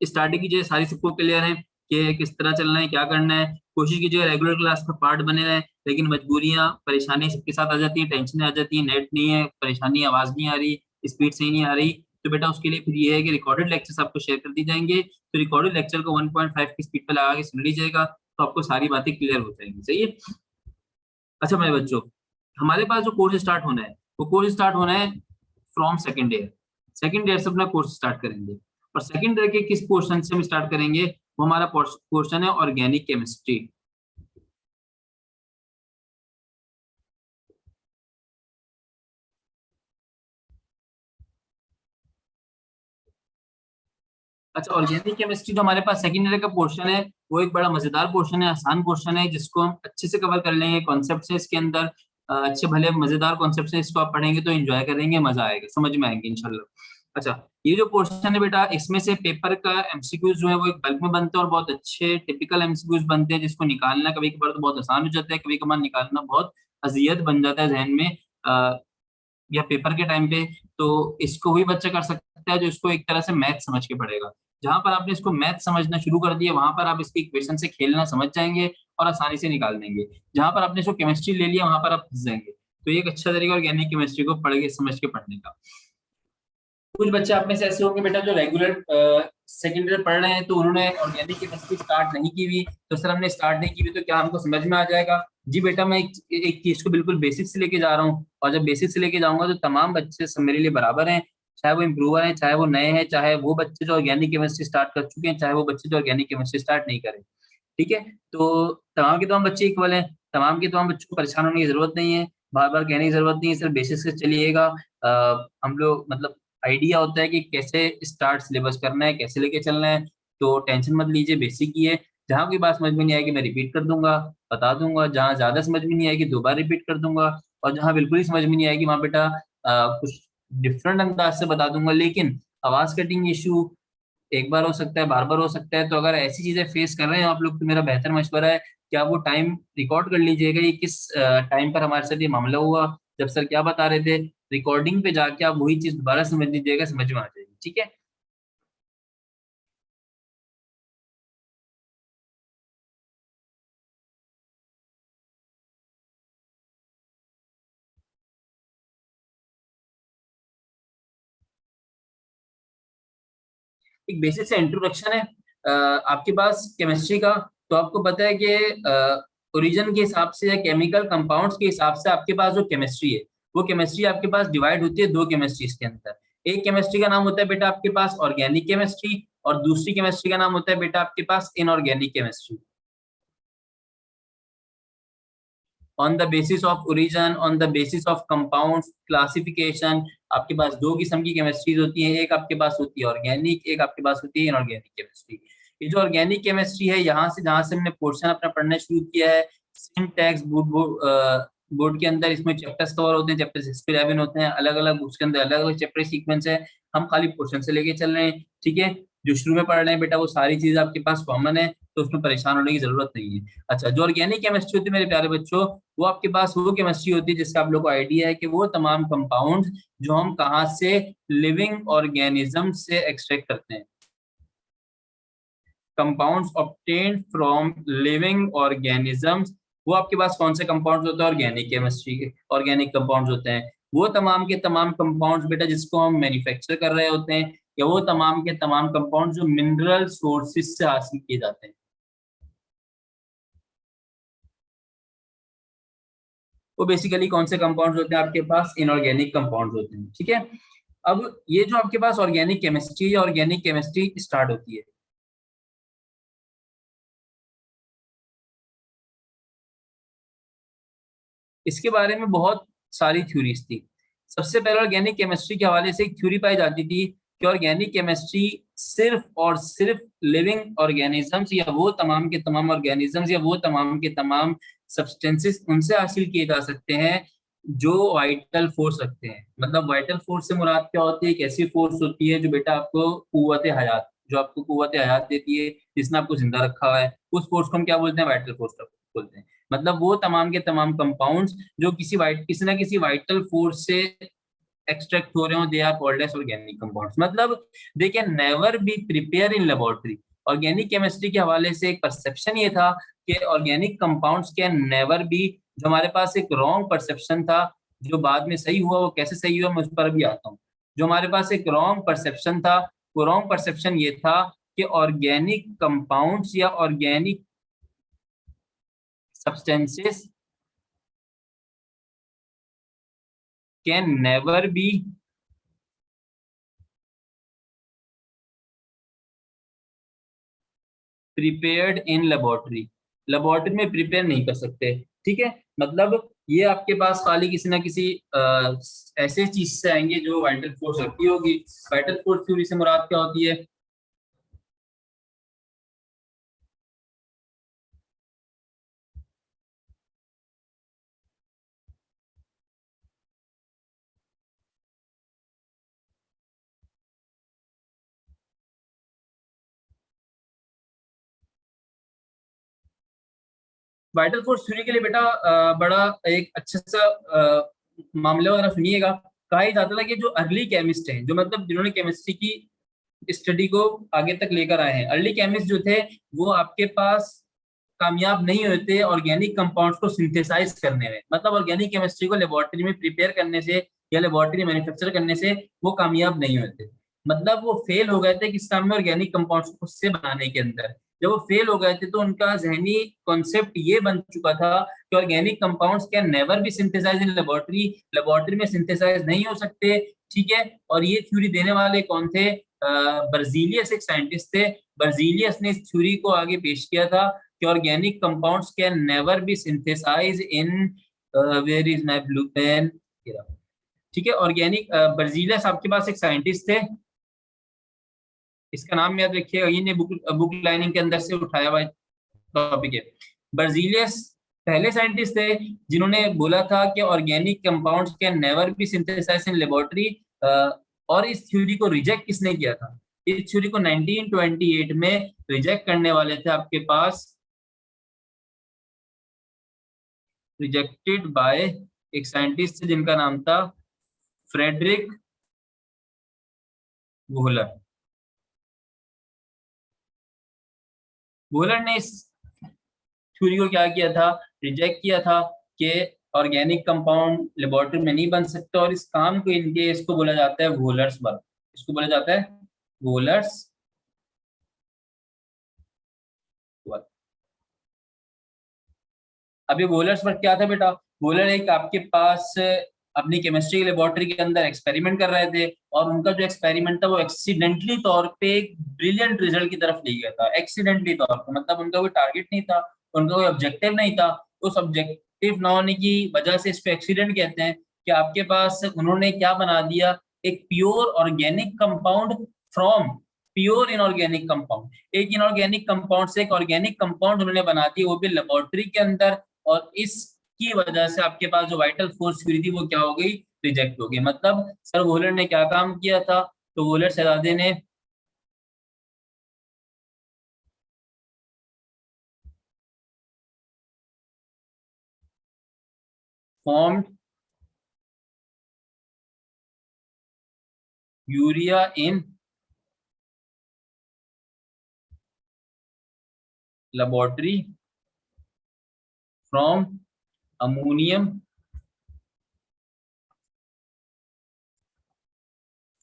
स्टार्टिंग कीजिए, सारी सबको क्लियर है कि किस तरह चलना है, क्या करना है। कोशिश कीजिए रेगुलर क्लास का पार्ट बने रहे, लेकिन मजबूरियां परेशानी सबके साथ आ जाती है, टेंशन आ जाती है, नेट नहीं है, परेशानी, आवाज नहीं आ रही, स्पीड सही नहीं आ रही, तो बेटा उसके लिए फिर ये है कि रिकॉर्डेड लेक्चर्स आपको शेयर कर दी जाएंगे, तो रिकॉर्डेड लेक्चर को 1.5 की स्पीड पर लगा के सुन लीजिएगा, तो आपको सारी बातें क्लियर हो जाएंगी। सही है। अच्छा मेरे बच्चों, हमारे पास जो कोर्स स्टार्ट होना है, वो कोर्स स्टार्ट होना है from second year. Second year से अपना कोर्स स्टार्ट करेंगे, और सेकेंड ईयर के किस पोर्शन से हम स्टार्ट करेंगे, वो हमारा पोर्शन है ऑर्गेनिक केमिस्ट्री। अच्छा, ऑर्गेनिक केमिस्ट्री जो हमारे पास सेकेंड ईयर का पोर्शन है, वो एक बड़ा मजेदार पोर्शन है, आसान पोर्शन है, जिसको हम अच्छे से कवर कर लेंगे। कॉन्सेप्ट है इसके अंदर, अच्छे भले मजेदार कॉन्सेप्ट है, इसको आप पढ़ेंगे तो एंजॉय करेंगे, मजा आएगा, समझ में आएंगे इंशाल्लाह। अच्छा, ये जो पोर्शन है बेटा, इसमें से पेपर का एमसीक्यूज जो है वो एक बल्क में बनते हैं, और बहुत अच्छे टिपिकल एमसीक्यूज बनते हैं, जिसको निकालना कभी कभार तो बहुत आसान हो जाता है, कभी कभार निकालना बहुत अजियत बन जाता है जहन में, या पेपर के टाइम पे। तो इसको वही बच्चा कर सकता है जो इसको एक तरह से मैथ समझ के पढ़ेगा। जहां पर आपने इसको मैथ समझना शुरू कर दिया, वहां पर आप इसके इक्वेशन से खेलना समझ जाएंगे और आसानी से निकाल देंगे। जहां पर आपने इसको केमिस्ट्री ले लिया, वहां पर आप फंस जाएंगे। तो ये एक अच्छा तरीका ऑर्गेनिक केमिस्ट्री को पढ़ के समझ के पढ़ने का। कुछ बच्चे आप में से ऐसे होंगे बेटा जो रेगुलर सेकेंड ईयर पढ़ रहे हैं, तो उन्होंने ऑर्गेनिक केमिस्ट्री स्टार्ट नहीं की हुई, तो सर हमने स्टार्ट नहीं की हुई, तो क्या हमको समझ में आ जाएगा? जी बेटा, मैं एक चीज को बिल्कुल बेसिक से लेके जा रहा हूँ, और जब बेसिक से लेके जाऊंगा तो तमाम बच्चे सब मेरे लिए बराबर हैं, चाहे वो इम्प्रूवर हैं, चाहे वो नए हैं, चाहे वो बच्चे जो ऑर्गेनिक केमिस्ट्री स्टार्ट कर चुके हैं, चाहे वो बच्चे जो ऑर्गेनिक केमिस्ट्री स्टार्ट नहीं करें। ठीक है। तो तमाम के तमाम बच्चे इक्वल हैं, तमाम के तमाम बच्चों को परेशान होने की जरूरत नहीं है, बार बार कहने की जरूरत नहीं है, सिर्फ बेसिक से चलिएगा। हम लोग मतलब आइडिया होता है कि कैसे स्टार्ट सिलेबस करना है, कैसे लेके चलना है, तो टेंशन मत लीजिए, बेसिक ही है। जहाँ कोई बात समझ में नहीं आएगी मैं रिपीट कर दूंगा, बता दूंगा, जहाँ ज्यादा समझ में नहीं आएगी दो बार रिपीट कर दूंगा, और जहाँ बिल्कुल ही समझ में नहीं आएगी वहां बेटा कुछ डिफरेंट अंदाज से बता दूंगा। लेकिन आवाज कटिंग इशू एक बार हो सकता है, बार बार हो सकता है, तो अगर ऐसी चीजें फेस कर रहे हैं आप लोग, तो मेरा बेहतर मशवरा है कि आप वो टाइम रिकॉर्ड कर लीजिएगा, ये किस टाइम पर हमारे साथ ये मामला हुआ, जब सर क्या बता रहे थे, रिकॉर्डिंग पे जाके आप वही चीज दोबारा समझ लीजिएगा, समझ में आ जाएगी। ठीक है। एक बेसिक से इंट्रोडक्शन है आपके पास केमिस्ट्री का। तो आपको पता है कि ओरिजिन के हिसाब से या केमिकल कंपाउंड्स के हिसाब से आपके पास जो केमिस्ट्री है, वो केमिस्ट्री आपके पास डिवाइड होती है दो केमिस्ट्रीज के अंदर। एक केमिस्ट्री का नाम होता है बेटा आपके पास ऑर्गेनिक केमिस्ट्री, और दूसरी केमिस्ट्री का नाम होता है बेटा आपके पास inorganic chemistry. On the basis of origin, on the basis of compounds classification, आपके पास दो किस्म की केमिस्ट्रीज होती हैं, एक आपके पास होती है ऑर्गेनिक, एक आपके पास होती है इनऑर्गेनिक केमिस्ट्री। ये जो ऑर्गेनिक केमिस्ट्री है, यहाँ से जहां से हमने पोर्शन अपना पढ़ना शुरू किया है, सिंटैक्स बोर्ड के अंदर इसमें चैप्टर्स कवर होते हैं, चैप्टर 6 से 11 होते हैं, अलग अलग बुक्स के अंदर अलग अलग चैप्टर सीक्वेंस है। हम खाली पोर्शन से लेके चल रहे हैं, ठीक है। जो शुरू में पढ़ रहे हैं बेटा वो सारी चीज आपके पास कॉमन है, तो उसमें परेशान होने की जरूरत नहीं है। अच्छा, जो ऑर्गेनिक केमिस्ट्री होती है मेरे प्यारे बच्चों, वो आपके पास वो केमिस्ट्री होती है जिसका आप लोग को आइडिया है कि वो तमाम कंपाउंड्स जो हम कहाँ से, लिविंग ऑर्गेनिज्म से एक्सट्रैक्ट करते हैं। Compounds obtained from living organisms, वो आपके पास कौन से कंपाउंड्स होते हैं, ऑर्गेनिक केमिस्ट्री के ऑर्गेनिक कंपाउंड्स होते हैं। वो तमाम के तमाम कंपाउंड्स बेटा जिसको हम मैन्युफैक्चर कर रहे होते हैं, या वो तमाम के तमाम कंपाउंड जो मिनरल सोर्सेज से हासिल किए जाते हैं, वो बेसिकली कौन से कंपाउंड्स होते हैं आपके पास, इनऑर्गेनिक कंपाउंड्स होते हैं, ठीक है। अब ये जो आपके पास ऑर्गेनिक केमिस्ट्री या ऑर्गेनिक केमिस्ट्री स्टार्ट होती है, इसके बारे में बहुत सारी थ्योरीज थी। सबसे पहले ऑर्गेनिक केमिस्ट्री के हवाले से एक थ्योरी पाई जाती थी कि ऑर्गेनिक केमिस्ट्री सिर्फ और सिर्फ लिविंग ऑर्गेनिजम्स या वो तमाम के तमाम ऑर्गेनिजम्स या वो तमाम के तमाम सब्सटेंसेस उनसे हासिल किए जा सकते हैं जो वाइटल फोर्स रखते हैं। मतलब वाइटल फोर्स से मुराद क्या होती है, एक ऐसी फोर्स होती है जो बेटा आपको कुव्वत हयात, जो आपको कुव्वत हयात देती है, जिसने आपको जिंदा रखा हुआ है, उस फोर्स को हम क्या बोलते हैं, वाइटल फोर्स बोलते हैं। मतलब वो तमाम के तमाम कंपाउंड्स जो किसी ना किसी वाइटल फोर्स से एक्सट्रैक्ट हो रहे हो, they are called as organic compounds. मतलब they can never be prepare in laboratory. Organic chemistry के हवाले से एक परसेप्शन ये था कि organic compounds can never be, जो हमारे पास एक रॉन्ग परसेप्शन था, जो बाद में सही हुआ, वो कैसे सही हुआ मैं उस पर भी आता हूँ। जो हमारे पास एक रॉन्ग परसेप्शन था, वो रॉन्ग परसेप्शन ये था कि ऑर्गेनिक कंपाउंड्स या organic substances can never be prepared in laboratory। Laboratory में प्रिपेयर नहीं कर सकते, ठीक है। मतलब ये आपके पास खाली किसी ना किसी ऐसे चीज से आएंगे जो वाइटल फोर्स रखती होगी। वाइटल फोर्स थ्योरी से मुराद क्या होती है, वाइटल फोर्स थ्योरी के लिए बेटा बड़ा एक अच्छा सा मामला वगैरह सुनिएगा। कहा ही जाता था कि जो अर्ली केमिस्ट हैं, जो मतलब जिन्होंने केमिस्ट्री की स्टडी को आगे तक लेकर आए हैं, अर्ली केमिस्ट जो थे, वो आपके पास कामयाब नहीं होते ऑर्गेनिक कंपाउंड्स को सिंथेसाइज करने में। मतलब ऑर्गेनिक केमिस्ट्री को लेबोरेटरी में प्रिपेयर करने से या लेबोरेटरी मैन्युफैक्चर करने से वो कामयाब नहीं होते। मतलब वो फेल हो गए थे किस काम में, ऑर्गेनिक कंपाउंड्स को खुद से बनाने के अंदर। जब वो फेल हो गए थे तो उनका जहनी कॉन्सेप्ट ये बन चुका था कि organic compounds can never be synthesize in laboratory, laboratory में सिंथेसाइज नहीं हो सकते, ठीक है। और ये थ्योरी देने वाले कौन थे, बर्जीलियस एक साइंटिस्ट थे। बर्जीलियस ने इस थ्योरी को आगे पेश किया था कि organic compounds can never be synthesize in, where is my blue pen, ठीक है। ऑर्गेनिक बर्जीलियस आपके पास एक साइंटिस्ट थे, इसका नाम याद रखिएगा, ये बुक लाइनिंग के अंदर से उठाया हुआ टॉपिक है। बर्जीलियस पहले साइंटिस्ट थे जिन्होंने बोला था कि organic compounds can never be synthesized in laboratory. और इस थ्योरी को रिजेक्ट किसने किया था, इस थ्योरी को 1928 में रिजेक्ट करने वाले थे आपके पास, रिजेक्टेड बाय एक साइंटिस्ट जिनका नाम था फ्रेडरिक वोहलर। वोहलर ने इस थ्योरी को क्या किया था, रिजेक्ट किया था कि ऑर्गेनिक कंपाउंड लेबोरेटरी में नहीं बन सकते। और इस काम को इनके इसको बोला जाता है वोलर्स वर्क, इसको बोला जाता है वोलर्स अभी वोलर्स पर क्या था बेटा, वोलर एक आपके पास अपनी केमिस्ट्री की लेबोरेटरी के अंदर एक्सपेरिमेंट कर रहे थे, और उनका जो एक्सपेरिमेंट था वो एक्सीडेंटली तौर पे एक ब्रिलियंट रिजल्ट की तरफ ले गया था। एक्सीडेंटली तौर पे मतलब उनका कोई टारगेट नहीं था, उनका कोई ऑब्जेक्टिव नहीं था। उस ऑब्जेक्टिव ना होने की वजह से इसको एक्सीडेंट कहते हैं। कि आपके पास उन्होंने क्या बना दिया, एक pure organic compound from pure inorganic compound. एक इनऑर्गेनिक कंपाउंड से एक ऑर्गेनिक कंपाउंड उन्होंने बना दिया, वो भी लेबोरेटरी के अंदर। और इसकी वजह से आपके पास जो वाइटल फोर्स थ्योरी थी वो क्या हो गई, रिजेक्ट हो गई। मतलब सर वोलर ने क्या काम किया था, तो वोलर शहजादे ने formed urea in laboratory from ammonium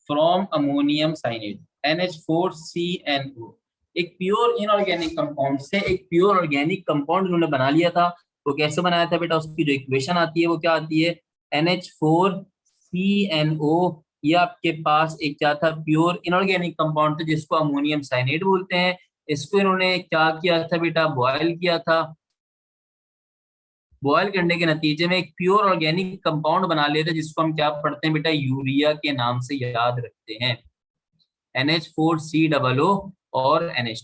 from ammonium cyanate NH4CnO। एक प्योर इनऑर्गेनिक कंपाउंड से एक प्योर ऑर्गेनिक कंपाउंड उन्होंने बना लिया था। तो कैसे बनाया था बेटा, उसकी जो इक्वेशन आती है वो क्या आती है, NH4CnO। ये आपके पास एक क्या था, प्योर इनऑर्गेनिक कंपाउंड था जिसको अमोनियम साइनेट बोलते हैं। इसको इन्होंने क्या किया था बेटा, बॉयल किया था। बॉयल करने के नतीजे में एक प्योर ऑर्गेनिक कंपाउंड बना लेते हैं जिसको हम क्या पढ़ते हैं बेटा, यूरिया के नाम से याद रखते हैं। NH4COO और NH,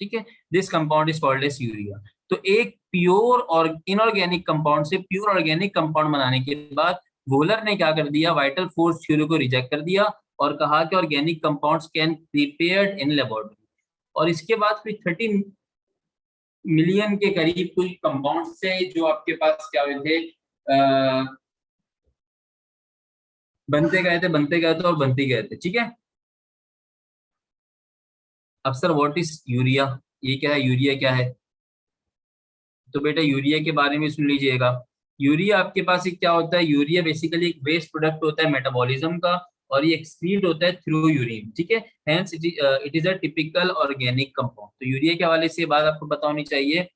ठीक है। This compound is called as urea. तो एक प्योर और इनऑर्गेनिक कंपाउंड से प्योर ऑर्गेनिक कंपाउंड बनाने के बाद वोलर ने क्या कर दिया, वाइटल फोर्स थ्योरी को रिजेक्ट कर दिया और कहा कि organic compounds can prepared in laboratory. और इसके बाद फिर 30 मिलियन के करीब कुछ कंपाउंड से जो आपके पास क्या हुए थे, बनते गए थे और बनते गए थे, ठीक है। अब सर व्हाट इज यूरिया, ये क्या है, यूरिया क्या है। तो बेटा यूरिया के बारे में सुन लीजिएगा। यूरिया आपके पास एक क्या होता है, यूरिया बेसिकली एक वेस्ट प्रोडक्ट होता है मेटाबॉलिज्म का, और ये एक्सक्रीट होता है थ्रू यूरिन, ठीक है। Hence it is a typical organic compound. तो यूरिया के हवाले से ये बात आपको पता होनी चाहिए।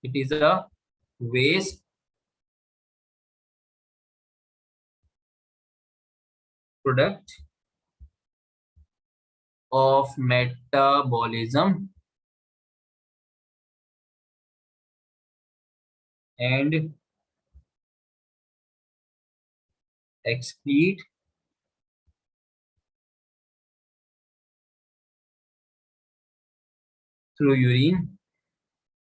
It is a waste product of metabolism and excrete through urine,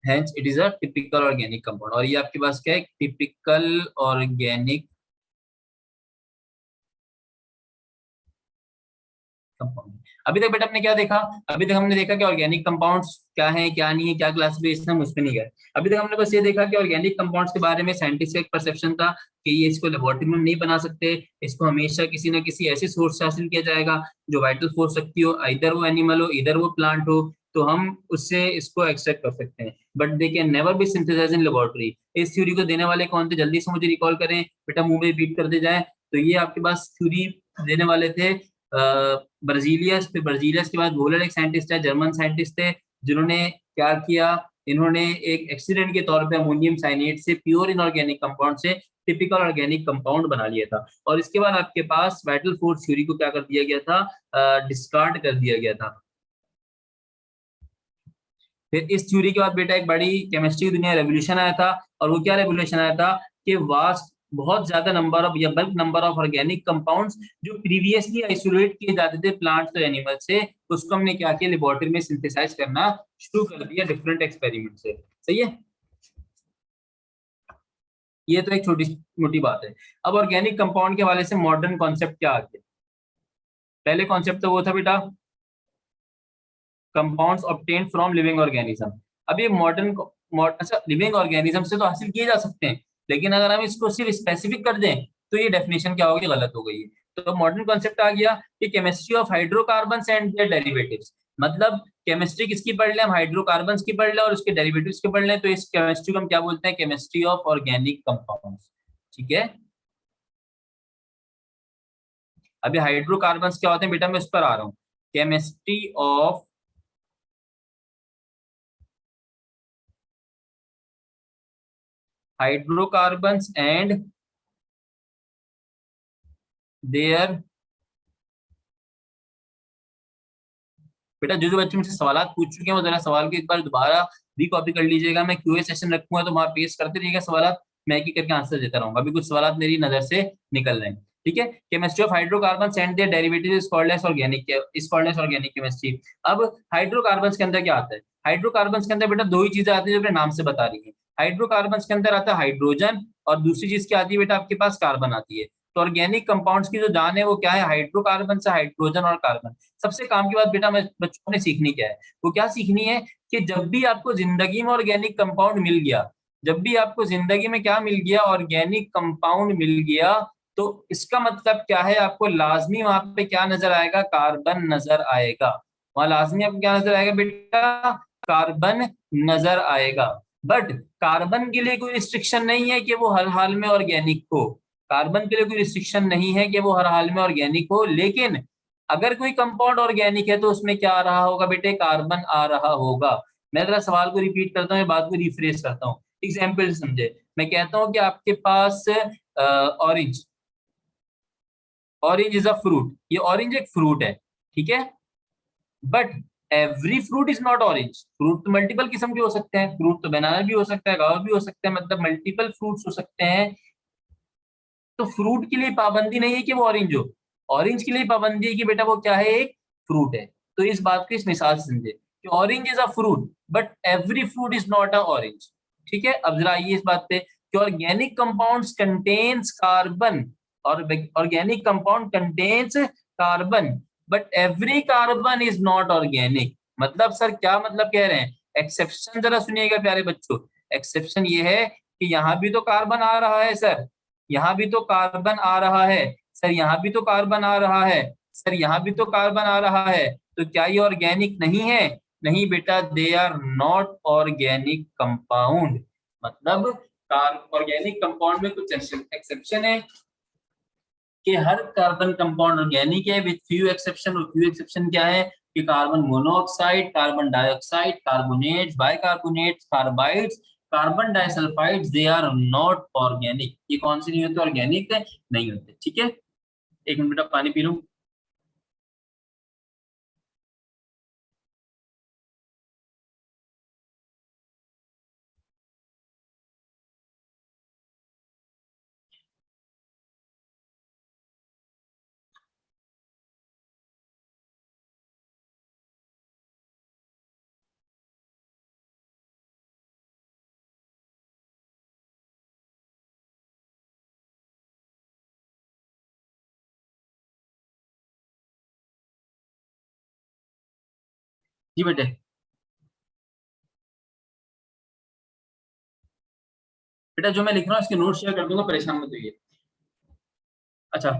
hence it is a typical organic compound। और ये आपके पास क्या है, टिपिकल ऑर्गेनिक कंपाउंड। अभी तक बेटा आपने क्या देखा, अभी तक हमने देखा कि ऑर्गेनिक कंपाउंड्स क्या है क्या नहीं है, क्या क्लासिफिकेशन है, मुझ पे नहीं गए। अभी तक हमने बस ये देखा कि ऑर्गेनिक कंपाउंड्स के बारे में साइंटिस्ट का एक परसेप्शन था कि ये इसको लेबोरेटरी में नहीं बना सकते, इसको हमेशा किसी ना किसी ऐसे सोर्स से हासिल किया जाएगा जो वाइटल फोर्स शक्ति हो, इधर वो एनिमल हो इधर वो प्लांट हो, तो हम उससे इसको एक्सट्रैक्ट कर सकते हैं। But they can never be synthesized in laboratory. इस थ्योरी को देने वाले कौन थे, जल्दी से मुझे रिकॉल करें बेटा, मुंह में रिपीट कर दे जाए। तो ये आपके पास थ्योरी देने वाले थे ब्राजीलियस। फिर ब्राजीलियस के बाद वोलर एक साइंटिस्ट है, जर्मन साइंटिस्ट थे, जिन्होंने क्या किया, इन्होंने एक एक्सीडेंट के तौर पे अमोनियम साइनेट से प्योर इनऑर्गेनिक कंपाउंड से टिपिकल ऑर्गेनिक कंपाउंड बना लिया था। और इसके बाद आपके पास वाइटल फोर्स थ्योरी को क्या कर दिया गया था, डिस्कार्ड कर दिया गया था। फिर इस थ्योरी के बाद बेटा एक बड़ी केमिस्ट्री दुनिया रेवोल्यूशन आया था। और वो क्या रेवोल्यूशन आया था कि वास्ट बहुत ज्यादा नंबर ऑफ या bulk number of organic compounds जो प्रीवियसली आइसोलेट किए जाते थे प्लांट्स और एनिमल से, उसको हमने क्या किया, लेबोरेटरी में सिंथेसाइज करना शुरू कर दिया डिफरेंट एक्सपेरिमेंट से। सही है, ये तो एक छोटी मोटी बात है। अब ऑर्गेनिक कंपाउंड के हवाले से मॉडर्न कॉन्सेप्ट क्या आ गया। पहले कॉन्सेप्ट तो वो था बेटा compounds obtained from living organism. अब ये अच्छा लिविंग ऑर्गेनिज्म से तो हासिल किए जा सकते हैं, लेकिन अगर हम इसको सिर्फ स्पेसिफिक कर दें तो ये डेफिनेशन क्या होगी, गलत हो गई है। तो मॉडर्न कॉन्सेप्ट आ गया कि chemistry of hydrocarbons and their derivatives. मतलब केमिस्ट्री किसकी पढ़ लें, हम हाइड्रोकार्बन्स की पढ़ लें और उसके डेरिवेटिव्स की पढ़ लें, तो इस केमिस्ट्री को हम क्या बोलते हैं, केमिस्ट्री ऑफ ऑर्गेनिक कंपाउंड्स। ठीक है। अभी हाइड्रोकार्बन्स क्या होते हैं बेटा, मैं उस पर आ रहा हूँ। Chemistry of hydrocarbons and their. बेटा जो जो बच्चे मुझसे सवाल पूछ चुके हैं वो जरा सवाल को एक बार दोबारा रिकॉपी कर लीजिएगा। मैं क्यूए सेशन रखूंगा तो वहां पेश करते रहिएगा सवाल, मैं एक एक करके आंसर देता रहूंगा। अभी कुछ सवाल मेरी नजर से निकल रहे हैं, ठीक है। Chemistry of hydrocarbon and their derivatives is called as organic chemistry. अब हाइड्रोकार्बन के अंदर क्या आता है? हाइड्रोकार्बन के अंदर बेटा दो ही चीजें आती है जो अपने नाम से बता रही है। हाइड्रोकार्बन के अंदर आता है हाइड्रोजन, और दूसरी चीज क्या आती है बेटा आपके पास? कार्बन आती है। तो ऑर्गेनिक कंपाउंड्स की जो जान है वो क्या है? हाइड्रोकार्बन से हाइड्रोजन और कार्बन। सबसे काम की बात बेटा मैं बच्चों ने सीखनी क्या है? वो क्या सीखनी है कि जब भी आपको जिंदगी में ऑर्गेनिक कंपाउंड मिल गया, जब भी आपको जिंदगी में क्या मिल गया? ऑर्गेनिक कंपाउंड मिल गया, तो इसका मतलब क्या है? आपको लाजमी वहां पे क्या नजर आएगा? कार्बन नजर आएगा। वहां लाजमी आपको क्या नजर आएगा बेटा? कार्बन नजर आएगा। बट कार्बन के लिए कोई रिस्ट्रिक्शन नहीं है कि वो हर हाल में ऑर्गेनिक हो। कार्बन के लिए कोई रिस्ट्रिक्शन नहीं है कि वो हर हाल में ऑर्गेनिक हो, लेकिन अगर कोई कंपाउंड ऑर्गेनिक है तो उसमें क्या आ रहा होगा बेटे? कार्बन आ रहा होगा। मैं जरा सवाल को रिपीट करता हूँ, बात को रिफ्रेश करता हूँ, एग्जाम्पल समझे। मैं कहता हूँ कि आपके पास orange, orange is a fruit. ये ऑरेंज एक फ्रूट है, ठीक है। But every fruit is not orange. Fruit तो मल्टीपल किस्म के हो सकते हैं। फ्रूट तो बनाना भी हो सकता है, गावा भी हो सकता है, मतलब मल्टीपल फ्रूट्स हो सकते हैं। तो फ्रूट के लिए पाबंदी नहीं है कि वो ऑरेंज हो। ऑरेंज के लिए पाबंदी है कि बेटा वो क्या है? एक फ्रूट है। तो इस बात को इस मिसाल से समझे कि orange is a fruit but every fruit is not a orange, ठीक है। अब जरा आइए इस बात पे कि ऑर्गेनिक कंपाउंड्स कंटेन्स कार्बन, और organic compound contains carbon but every carbon is not organic. मतलब सर क्या मतलब कह रहे हैं? एक्सेप्शन जरा सुनिएगा प्यारे बच्चों। एक्सेप्शन ये है कि यहाँ भी तो कार्बन आ रहा है सर, यहाँ भी तो कार्बन आ रहा है सर, यहाँ भी तो कार्बन आ रहा है सर, यहाँ भी तो कार्बन आ रहा है। तो क्या ये ऑर्गेनिक नहीं है? नहीं बेटा, they are not organic compound. मतलब ऑर्गेनिक कंपाउंड में कुछ एक्सेप्शन है कि हर कार्बन कंपाउंड ऑर्गेनिक है विद फ्यू एक्सेप्शन। और फ्यू एक्सेप्शन क्या है? कि carbon monoxide, carbon dioxide, carbonates, bicarbonates, carbides, carbon disulphides, they are not organic. ये कौन से नहीं होते? ऑर्गेनिक नहीं होते, ठीक है। एक मिनट बेटा पानी पी लूं। जी बेटे। बेटा जो मैं लिख रहा हूँ इसके नोट शेयर कर दूंगा, परेशान मत होइए। अच्छा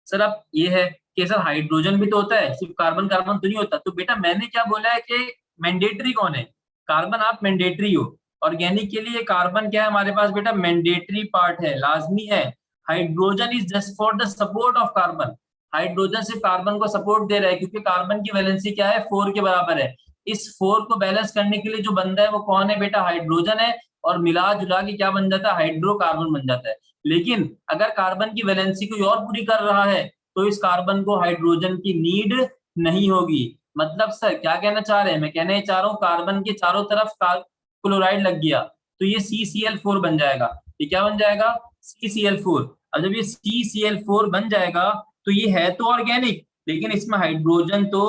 सर, अब ये है कि सर हाइड्रोजन भी तो होता है, सिर्फ कार्बन कार्बन तो नहीं होता। तो बेटा मैंने क्या बोला है कि मैंडेटरी कौन है? कार्बन आप मैंडेटरी हो। ऑर्गेनिक के लिए कार्बन क्या है हमारे पास बेटा? मैंडेटरी पार्ट है, लाजमी है। Hydrogen is just for the support of carbon. Hydrogen सिर्फ कार्बन को सपोर्ट दे रहा है, क्योंकि कार्बन की वैलेंसी क्या है? 4 के बराबर है। इस 4 को बैलेंस करने के लिए जो बंदा है वो कौन है बेटा? हाइड्रोजन है। और मिला जुला के क्या बन जाता है? हाइड्रोकार्बन बन जाता है। लेकिन अगर कार्बन की वैलेंसी कोई और पूरी कर रहा है तो इस कार्बन को हाइड्रोजन की नीड नहीं होगी। मतलब सर क्या कहना चाह रहे हैं? मैं कहना चाह रहा हूँ कार्बन के चारों तरफ क्लोराइड लग गया तो ये CCl4 बन जाएगा। ये क्या बन जाएगा? CCl4। अब जब ये CCl4 बन जाएगा तो ये है तो ऑर्गेनिक, लेकिन इसमें हाइड्रोजन तो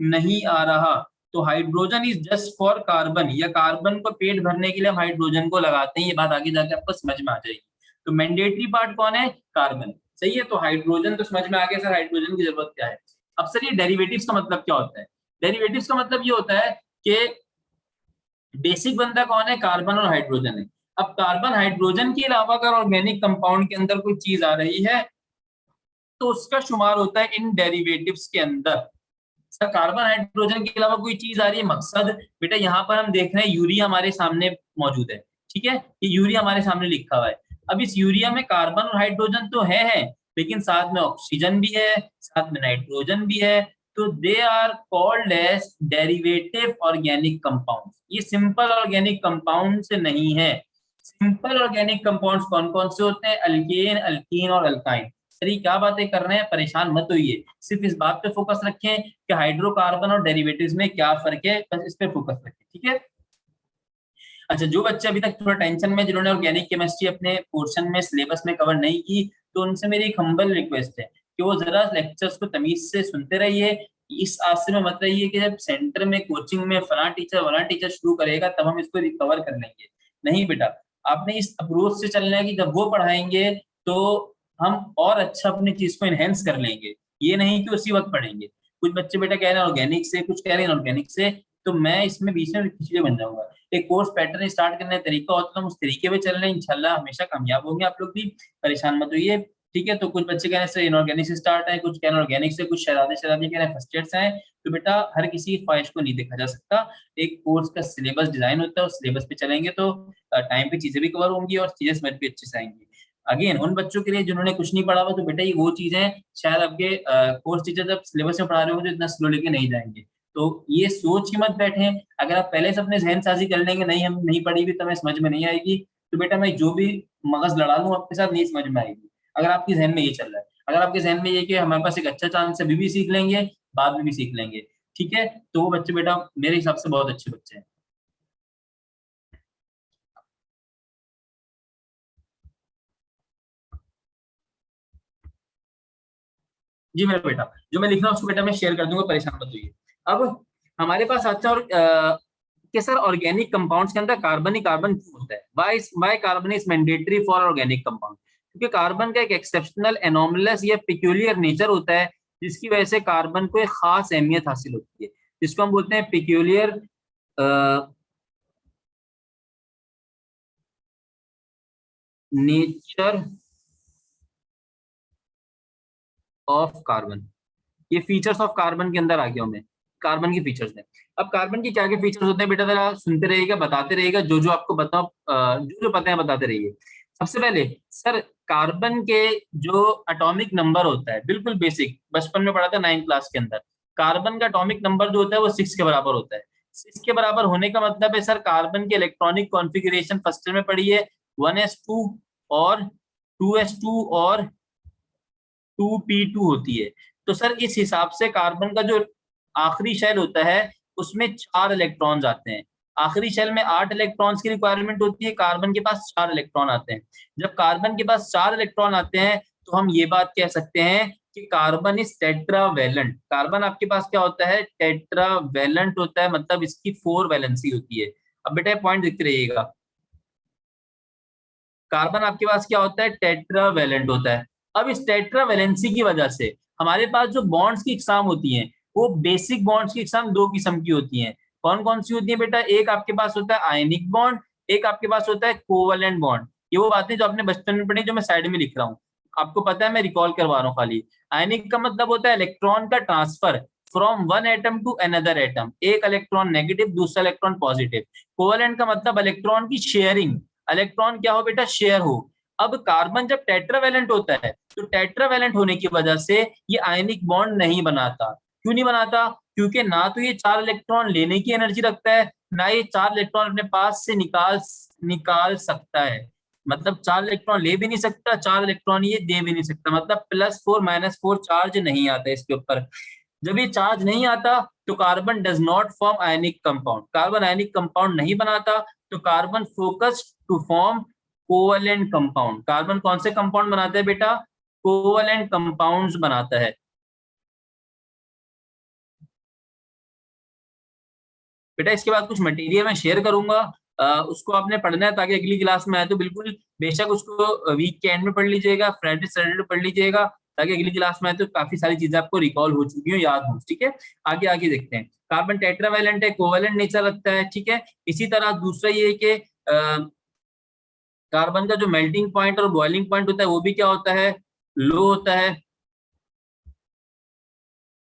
नहीं आ रहा। तो hydrogen is just for carbon, या कार्बन को पेट भरने के लिए हम हाइड्रोजन को लगाते हैं। ये बात आगे जाके आपको समझ में आ जाएगी। तो मैंडेटरी पार्ट कौन है? कार्बन। सही है। तो हाइड्रोजन तो समझ में आ गया सर, हाइड्रोजन की जरूरत क्या है। अब सर ये डेरिवेटिव्स का मतलब क्या होता है? डेरिवेटिव्स का मतलब ये होता है कि बेसिक बंदा कौन है? कार्बन और हाइड्रोजन है। अब कार्बन हाइड्रोजन के अलावा अगर ऑर्गेनिक कंपाउंड के अंदर कोई चीज आ रही है तो उसका शुमार होता है इन डेरिवेटिव्स के अंदर। सर कार्बन हाइड्रोजन के अलावा कोई चीज आ रही है, मकसद बेटा यहाँ पर हम देख रहे हैं यूरिया हमारे सामने मौजूद है, ठीक है। ये यूरिया हमारे सामने लिखा हुआ है। अब इस यूरिया में कार्बन और हाइड्रोजन तो है, लेकिन साथ में ऑक्सीजन भी है, साथ में नाइट्रोजन भी है। तो they are called as derivative organic compound. ये सिंपल ऑर्गेनिक कंपाउंड से नहीं है। सिंपल ऑर्गेनिक कंपाउंड्स कौन कौन से होते हैं? अल्केन, अल्कीन और अल्काइन। सर ये क्या बातें कर रहे हैं, परेशान मत होइए, सिर्फ इस बात पे फोकस रखें कि हाइड्रोकार्बन और डेरिवेटिव्स में क्या फर्क है, बस इस पे फोकस रखें, ठीक है। अच्छा, जो बच्चे अभी तक थोड़ा टेंशन में, जिन्होंने ऑर्गेनिक केमिस्ट्री अपने पोर्शन में सिलेबस में कवर नहीं की, तो उनसे मेरी एक हम्बल रिक्वेस्ट है कि वो जरा लेक्चर्स को तमीज से सुनते रहिए। इस आशे में मत रहिए कि जब सेंटर में कोचिंग में फला टीचर शुरू करेगा तब हम इसको रिकवर कर लेंगे। नहीं बेटा, आपने इस अप्रोच से चलना है कि जब वो पढ़ाएंगे तो हम और अच्छा अपनी चीज को इनहेंस कर लेंगे, ये नहीं कि उसी वक्त पढ़ेंगे। कुछ बच्चे बेटा कह रहे हैं ऑर्गेनिक से, कुछ कह रहे हैं ऑर्गेनिक से, तो मैं इसमें बीच में खिचड़ी बन जाऊंगा। एक कोर्स पैटर्न स्टार्ट करने का तरीका होता है, उस तरीके पे चल रहे हैं, इंशाल्लाह हमेशा कामयाब होंगे आप लोग भी, परेशान मत होइए, ठीक है। तो कुछ बच्चे कह रहे हैं सर इनऑर्गेनिक से स्टार्ट है, कुछ कह रहे हैं ऑर्गेनिक से, कुछ शरारती शरारती कह रहे हैं फर्स्ट ईयर से है। तो बेटा हर किसी की ख्वाहिश को नहीं देखा जा सकता, एक कोर्स का सिलेबस डिजाइन होता है, उस सिलेबस पे चलेंगे तो टाइम पे चीजें भी कवर होंगी और चीजें समझ भी अच्छे से आएंगी। अगेन उन बच्चों के लिए जिन्होंने कुछ नहीं पढ़ा हुआ, तो बेटा ये वो चीजें शायद आपके कोर्स टीचर जब सिलेबस में पढ़ा रहे होंगे तो इतना स्लो लेके नहीं जाएंगे। तो ये सोच के मत बैठे, अगर आप पहले से अपने जहन साजी कर लेंगे नहीं हम नहीं पढ़ी हुई तो हमें समझ में नहीं आएगी, तो बेटा मैं जो भी मगज लड़ा लूं आपके साथ नहीं समझ में आएगी। अगर आपके जहन में ये चल रहा है, अगर आपके जहन में ये कि हमारे पास एक अच्छा चांस है, अभी भी सीख लेंगे, बाद में भी सीख लेंगे, ठीक है, तो वो बच्चे बेटा मेरे हिसाब से बहुत अच्छे बच्चे हैं। जी मेरा बेटा, जो मैं लिख रहा हूँ उसको बेटा मैं शेयर कर दूंगा, परेशान मत होइए। अब हमारे पास आता है और कि सर ऑर्गेनिक कंपाउंड्स के अंदर कार्बन ही कार्बन क्यों होता है? Why carbon is mandatory for organic compound? क्योंकि कार्बन का एक एक्सेप्शनल एनोमलस या पिक्यूलियर नेचर होता है, जिसकी वजह से कार्बन को एक खास अहमियत हासिल होती है, जिसको हम बोलते हैं पिक्यूलियर नेचर ऑफ कार्बन। ये फीचर्स ऑफ कार्बन के अंदर आ गया हूं मैं, कार्बन के फीचर्स है। अब कार्बन के क्या क्या फीचर्स होते हैं बेटा, जरा सुनते रहिएगा, बताते रहिएगा, जो जो आपको बताओ, जो जो पता है बताते रहिए। सबसे पहले सर, कार्बन के जो एटॉमिक नंबर होता है, बिल्कुल बेसिक, बचपन में पढ़ा था 9th क्लास के अंदर, कार्बन का एटॉमिक नंबर जो होता है वो 6 के बराबर होता है। 6 के बराबर होने का मतलब है सर, कार्बन की इलेक्ट्रॉनिक कॉन्फ़िगरेशन फर्स्ट में पढ़ी है, 1s2 और 2s2 और 2p2 होती है। तो सर इस हिसाब से कार्बन का जो आखिरी शेल होता है उसमें 4 इलेक्ट्रॉन्स आते हैं। आखिरी शेल में 8 इलेक्ट्रॉन्स की रिक्वायरमेंट होती है, कार्बन के पास 4 इलेक्ट्रॉन आते हैं। जब कार्बन के पास 4 इलेक्ट्रॉन आते हैं तो हम ये बात कह सकते हैं कि कार्बन इज टेट्रावेलेंट। कार्बन आपके पास क्या होता है? टेट्रावेलेंट होता है, मतलब इसकी 4 वैलेंसी होती है। अब बेटा पॉइंट देखते रहिएगा, कार्बन आपके पास क्या होता है? टेट्रावेलेंट होता है। अब इस टेट्रावेलेंसी की वजह से हमारे पास जो बॉन्ड्स की इकसाम होती हैं, वो बेसिक बॉन्ड्स की इकसाम 2 किस्म की होती हैं। कौन कौन सी होती है बेटा? एक आपके पास होता है आयनिक बॉन्ड, एक आपके पास होता है कोवलेंट बॉन्ड। ये वो बातें जो आपने बचपन में पढ़ी, जो मैं साइड में लिख रहा हूँ, आपको पता है, मैं रिकॉल करवा रहा हूँ खाली। आयनिक का मतलब होता है इलेक्ट्रॉन का transfer from one atom to another atom, एक इलेक्ट्रॉन नेगेटिव, दूसरा इलेक्ट्रॉन पॉजिटिव। कोवलेंट का मतलब इलेक्ट्रॉन की शेयरिंग, इलेक्ट्रॉन क्या हो बेटा? शेयर हो। अब कार्बन जब टेट्रावेलेंट होता है तो टेट्रावेलेंट होने की वजह से ये आयनिक बॉन्ड नहीं बनाता। क्यों नहीं बनाता? क्योंकि ना तो ये 4 इलेक्ट्रॉन लेने की एनर्जी रखता है, ना ये 4 इलेक्ट्रॉन अपने पास से निकाल सकता है। मतलब 4 इलेक्ट्रॉन ले भी नहीं सकता, 4 इलेक्ट्रॉन ये दे भी नहीं सकता, मतलब +4 -4 चार्ज नहीं आता इसके ऊपर। जब ये चार्ज नहीं आता तो carbon does not form ionic compound, carbon ionic compound नहीं बनाता। तो carbon focus to form covalent compound. Carbon कौन से कंपाउंड बनाता है बेटा? कोवलेंट कंपाउंड्स बनाता है। बेटा इसके बाद कुछ मटेरियल मैं शेयर करूंगा, उसको आपने पढ़ना है ताकि अगली क्लास में आए तो बिल्कुल बेशक उसको वीक के एंड में पढ़ लीजिएगा, फ्राइडे सैटरडे पढ़ लीजिएगा, ताकि अगली क्लास में आए तो काफी सारी चीजें आपको रिकॉल हो चुकी हो, याद हो, ठीक है। आगे आगे देखते हैं। कार्बन टेट्रावेलेंट है, कोवेलेंट नेचर रखता है, ठीक है। इसी तरह दूसरा ये है कि कार्बन का जो मेल्टिंग पॉइंट और बॉइलिंग पॉइंट होता है वो भी क्या होता है? लो होता है।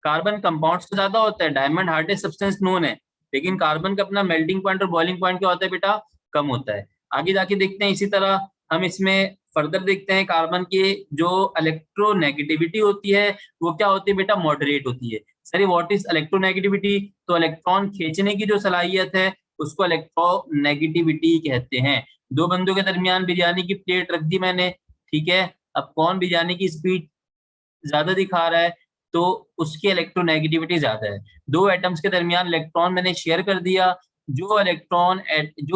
कार्बन कंपाउंड से ज्यादा होता है, डायमंड हार्डेस्ट सब्सटेंस नोन है, लेकिन कार्बन का अपना मेल्टिंग पॉइंट और बॉइलिंग पॉइंट क्या होता है बेटा? कम होता है। आगे जाके देखते हैं, इसी तरह हम इसमें फर्दर देखते हैं, कार्बन की जो इलेक्ट्रोनेगेटिविटी होती है वो क्या होती है बेटा? मॉडरेट होती है। Sir what is electronegativity? तो इलेक्ट्रॉन खींचने की जो सलाहियत है उसको इलेक्ट्रोनेगेटिविटी कहते हैं। दो बंदों के दरमियान बिरयानी की प्लेट रख दी मैंने, ठीक है, अब कौन बिरयानी की स्पीड ज्यादा दिखा रहा है, तो उसकी इलेक्ट्रोनेगेटिविटी ज्यादा है। दो एटम्स के दरमियान इलेक्ट्रॉन मैंने शेयर कर दिया, जो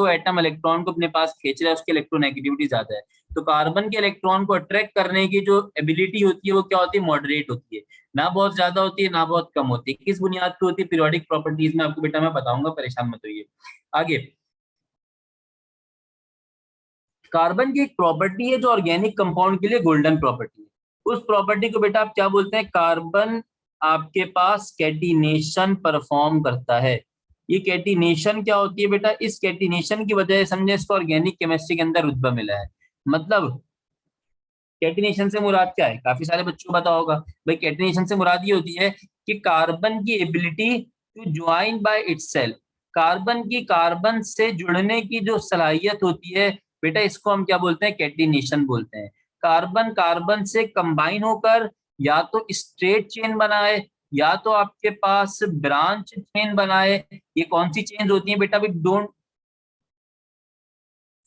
एटम इलेक्ट्रॉन को अपने पास खींच रहा है उसकी इलेक्ट्रोनेगेटिविटी ज्यादा है। तो कार्बन के इलेक्ट्रॉन को अट्रैक्ट करने की जो एबिलिटी होती है वो क्या होती है? मॉडरेट होती है, ना बहुत ज्यादा होती है ना बहुत कम होती है। किस बुनियाद पे होती है? पीरियोडिक प्रॉपर्टीज में आपको बेटा मैं बताऊंगा, परेशान मत होइए। आगे, कार्बन की एक प्रॉपर्टी है जो ऑर्गेनिक कंपाउंड के लिए गोल्डन प्रॉपर्टी है। उस प्रॉपर्टी को बेटा आप क्या बोलते हैं? कार्बन आपके पास कैटिनेशन परफॉर्म करता है। ये कैटिनेशन क्या होती है बेटा? इस कैटिनेशन की वजह से समझे इसको ऑर्गेनिक केमिस्ट्री के अंदर रुतबा मिला है। मतलब कैटिनेशन से मुराद क्या है? काफी सारे बच्चों को पता होगा भाई, कैटिनेशन से मुराद ये होती है कि कार्बन की ability to join by itself, carbon की कार्बन से जुड़ने की जो सलाहियत होती है बेटा, इसको हम क्या बोलते हैं? कैटिनेशन बोलते हैं। कार्बन कार्बन से कंबाइन होकर या तो स्ट्रेट चेन बनाए या तो आपके पास ब्रांच चेन बनाए। ये कौन सी चेन होती है बेटा? अभी डोंट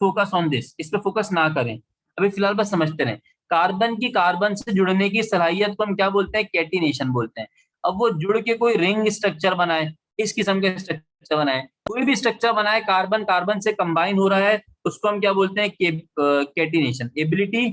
फोकस ऑन दिस, इस पे फोकस ना करें, अभी फिलहाल बस समझते रहें। कार्बन की कार्बन से जुड़ने की सलाहियत को हम क्या बोलते हैं? कैटिनेशन बोलते हैं। अब वो जुड़ के कोई रिंग स्ट्रक्चर बनाए, इस किस्म के स्ट्रक्चर बनाए, कोई भी स्ट्रक्चर बनाए, कार्बन कार्बन से कंबाइन हो रहा है, उसको हम क्या बोलते हैं? Catenation ability.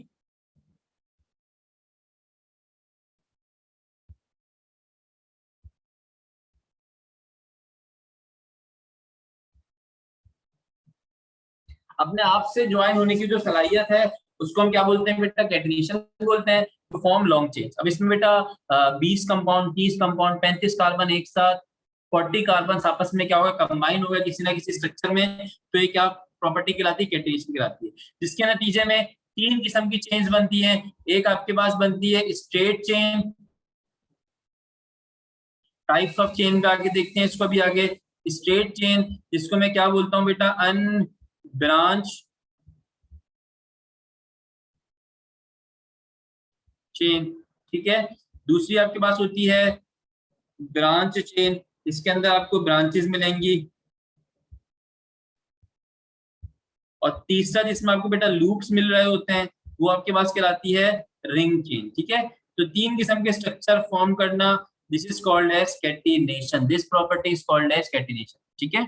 अपने आप से ज्वाइन होने की जो सलाहियत है उसको हम क्या बोलते हैं बेटा? कैटिनेशन बोलते हैं। To form long chains. अब इसमें बेटा 20 कंपाउंड, 30 कंपाउंड, 35 कार्बन एक साथ, 40 कार्बन आपस में क्या होगा? कंबाइन होगा किसी ना किसी स्ट्रक्चर में, तो ये क्या प्रॉपर्टी कहलाती है? कैटिनेशन कहलाती है। जिसके नतीजे में तीन किस्म की चेन्स बनती है। एक आपके पास बनती है straight chain. Types of chain का आगे देखते हैं इसको भी आगे। स्ट्रेट चेन, जिसको मैं क्या बोलता हूँ बेटा? अनब्रांच चेन, ठीक है। दूसरी आपके पास होती है ब्रांच चेन, इसके अंदर आपको ब्रांचेस मिलेंगी। और तीसरा जिसमें आपको बेटा लूप्स मिल रहे होते हैं वो आपके पास कहलाती है रिंग चेन, ठीक है। तो तीन किस्म के स्ट्रक्चर फॉर्म करना, this is called as catenation, this property is called as catenation, ठीक है।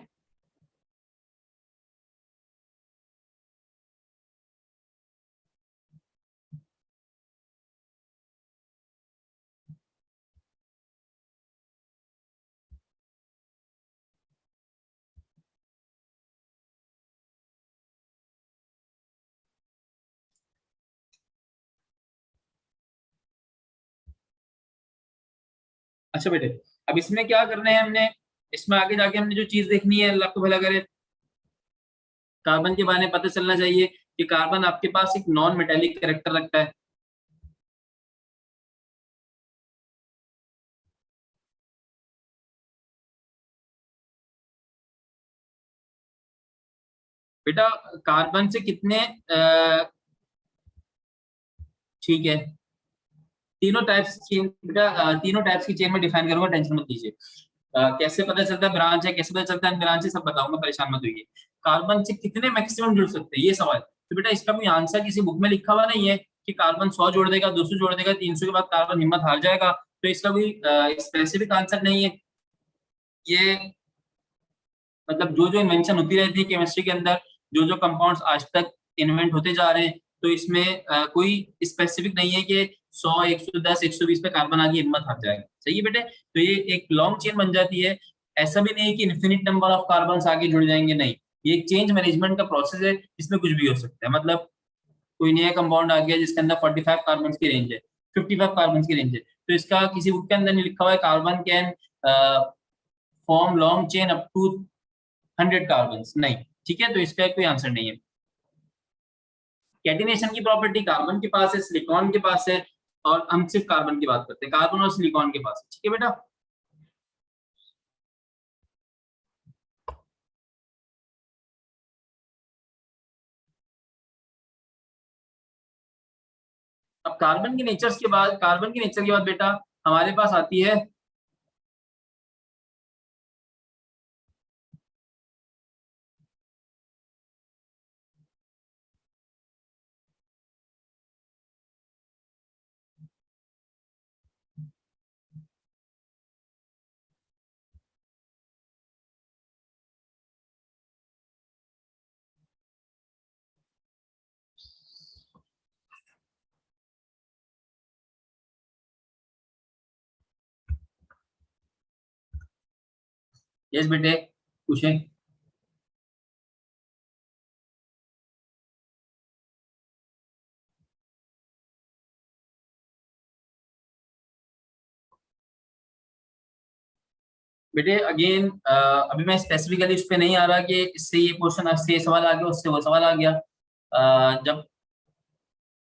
अच्छा बेटे, अब इसमें क्या करना है हमने? इसमें आगे जाके हमने जो चीज देखनी है, अल्लाह को भला करे, कार्बन के बारे में पता चलना चाहिए कि कार्बन आपके पास एक नॉन मेटेलिक कैरेक्टर रखता है। बेटा कार्बन से कितने ठीक है, तीनों टाइप्स चेन बेटा, तीनों टाइप्स की चेन में डिफाइन करूंगा, टेंशन मत लीजिए। कैसे पता चलता है ब्रांच है, कैसे पता चलता है ब्रांच है, सब बताऊंगा, परेशान मत होइए। कार्बन से कितने मैक्सिमम जुड़ सकते हैं, ये सवाल। तो बेटा इसका कोई आंसर किसी बुक में लिखा हुआ नहीं है कि कार्बन 100 जोड़ देगा, 200 जोड़ देगा, 300 के बाद कार्बन हिम्मत हार जाएगा। तो इसका कोई स्पेसिफिक आंसर नहीं है। ये मतलब जो जो इन्वेंशन होती रहती है केमिस्ट्री के अंदर, जो जो कंपाउंड्स आज तक इन्वेंट होते जा रहे हैं, तो इसमें कोई स्पेसिफिक नहीं है कि 100, 110, 120 पे कार्बन आगे हिम्मत हार जाएगा, सही है बेटे। तो ये एक लॉन्ग चेन बन जाती है। ऐसा भी नहीं है कि इन्फिनिट नंबर ऑफ कार्बन आगे जुड़ जाएंगे, नहीं। ये एक चेंज मैनेजमेंट का प्रोसेस है, इसमें कुछ भी हो सकता है। मतलब कोई नया कंपाउंड आ गया जिसके अंदर 45 कार्बन की रेंज है, 55 कार्बन की रेंज है, तो इसका किसी बुक के अंदर नहीं लिखा हुआ है carbon can form long chain up to 100 carbon, नहीं, ठीक है। तो इसका कोई आंसर नहीं है। कैटिनेशन की प्रॉपर्टी कार्बन के पास है, सिलिकॉन के पास है, और हम सिर्फ कार्बन की बात करते हैं, कार्बन और सिलिकॉन के पास है, ठीक है बेटा। अब कार्बन के नेचर के बाद बेटा हमारे पास आती है यस बेटे पूछें। बेटे अगेन अभी मैं स्पेसिफिकली उस पे नहीं आ रहा कि इससे ये क्वेश्चन, इससे ये सवाल आ गया, उससे वो सवाल आ गया। जब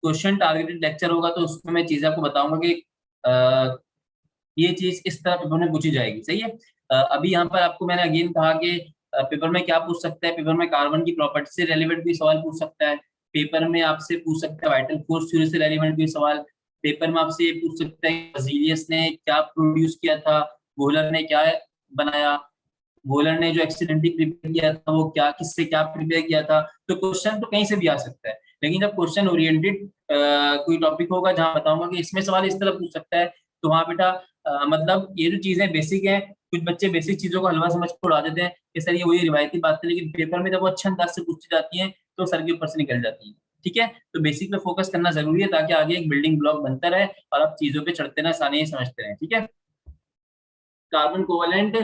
क्वेश्चन टारगेटेड लेक्चर होगा तो उसमें मैं चीजें आपको बताऊंगा कि ये चीज इस तरह पेपर में पूछी जाएगी, सही है। अभी यहाँ पर आपको मैंने अगेन कहा कि पेपर में क्या पूछ सकता है, पेपर में कार्बन की प्रॉपर्टी से रेलिवेंट भी सवाल पूछ सकता है, पेपर में आपसे पूछ सकता है वाइटल फोर्स थ्योरी से रेलिवेंट भी सवाल, पेपर में आपसे ये पूछ सकता है बर्जीलियस ने क्या प्रोड्यूस किया था, वोलर ने क्या बनाया, वोलर ने जो एक्सीडेंटली प्रिपेयर किया था वो क्या, किससे क्या प्रिपेयर किया था। तो क्वेश्चन तो कहीं से भी आ सकता है, लेकिन जब क्वेश्चन ओरिएंटेड कोई टॉपिक होगा जहां बताऊंगा कि इसमें सवाल इस तरह पूछ सकता है, तो वहां बेटा मतलब ये जो चीजें बेसिक है, कुछ बच्चे बेसिक चीजों को हलवा समझ के उड़ा देते हैं कि सर ये वही रिवायती बात है, लेकिन पेपर में जब वो अच्छे अंदाज से पूछी जाती है तो सर के ऊपर से निकल जाती है। ठीक है, तो बेसिक पे फोकस करना जरूरी है ताकि आगे एक बिल्डिंग ब्लॉक बनता रहे और आप चीजों पे चढ़ते ना, आसानी से समझते रहे। ठीक है, कार्बन कोवेलेंट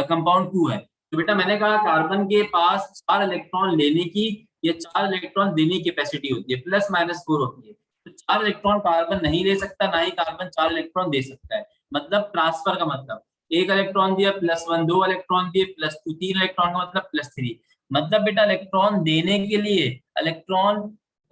कंपाउंड क्यों है, तो बेटा मैंने कहा कार्बन के पास 4 इलेक्ट्रॉन लेने की या 4 इलेक्ट्रॉन देने की कैपेसिटी होती है, +-4 होती है। तो 4 इलेक्ट्रॉन कार्बन नहीं ले सकता, ना ही कार्बन 4 इलेक्ट्रॉन दे सकता है। मतलब ट्रांसफर का मतलब, एक इलेक्ट्रॉन दिया +1, 2 इलेक्ट्रॉन दिए +2, 3 इलेक्ट्रॉन का मतलब +3। मतलब बेटा इलेक्ट्रॉन देने के लिए, इलेक्ट्रॉन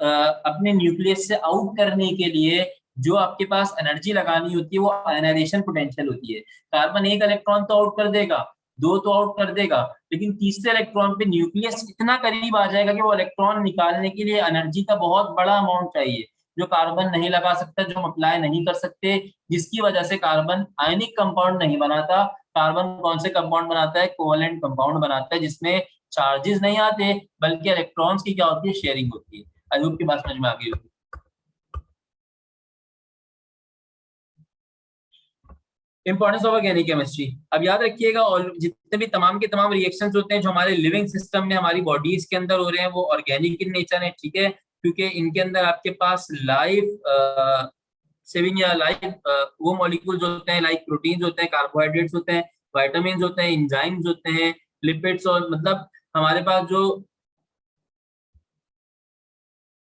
अपने न्यूक्लियस से आउट करने के लिए जो आपके पास एनर्जी लगानी होती है वो आयनाइजेशन पोटेंशियल होती है। कार्बन एक इलेक्ट्रॉन तो आउट कर देगा, दो तो आउट कर देगा, लेकिन तीसरे इलेक्ट्रॉन पे न्यूक्लियस इतना करीब आ जाएगा कि वो इलेक्ट्रॉन निकालने के लिए एनर्जी का बहुत बड़ा अमाउंट चाहिए, जो कार्बन नहीं लगा सकता, जो हम अप्लाई नहीं कर सकते, जिसकी वजह से कार्बन आयनिक कंपाउंड नहीं बनाता। कार्बन कौन से कंपाउंड बनाता है, कोवेलेंट कंपाउंड बनाता है, जिसमें चार्जेस नहीं आते बल्कि इलेक्ट्रॉन्स की क्या होती है, शेयरिंग होती है। आई होप की बात समझ में आ गई होगी। इंपॉर्टेंस ऑफ ऑर्गेनिक केमिस्ट्री, अब याद रखिएगा, और जितने भी तमाम के तमाम रिएक्शंस होते हैं जो हमारे लिविंग सिस्टम में हमारी बॉडीज के अंदर हो रहे हैं वो ऑर्गेनिक इन नेचर है। ठीक है, क्योंकि इनके अंदर आपके पास लाइफ सेविंग या लाइफ वो मॉलिक्यूल्स होते हैं, लाइक प्रोटीन्स होते हैं, कार्बोहाइड्रेट्स होते हैं, वाइटामिन होते हैं, इंजाइम्स होते हैं, लिपिड्स, और मतलब हमारे पास जो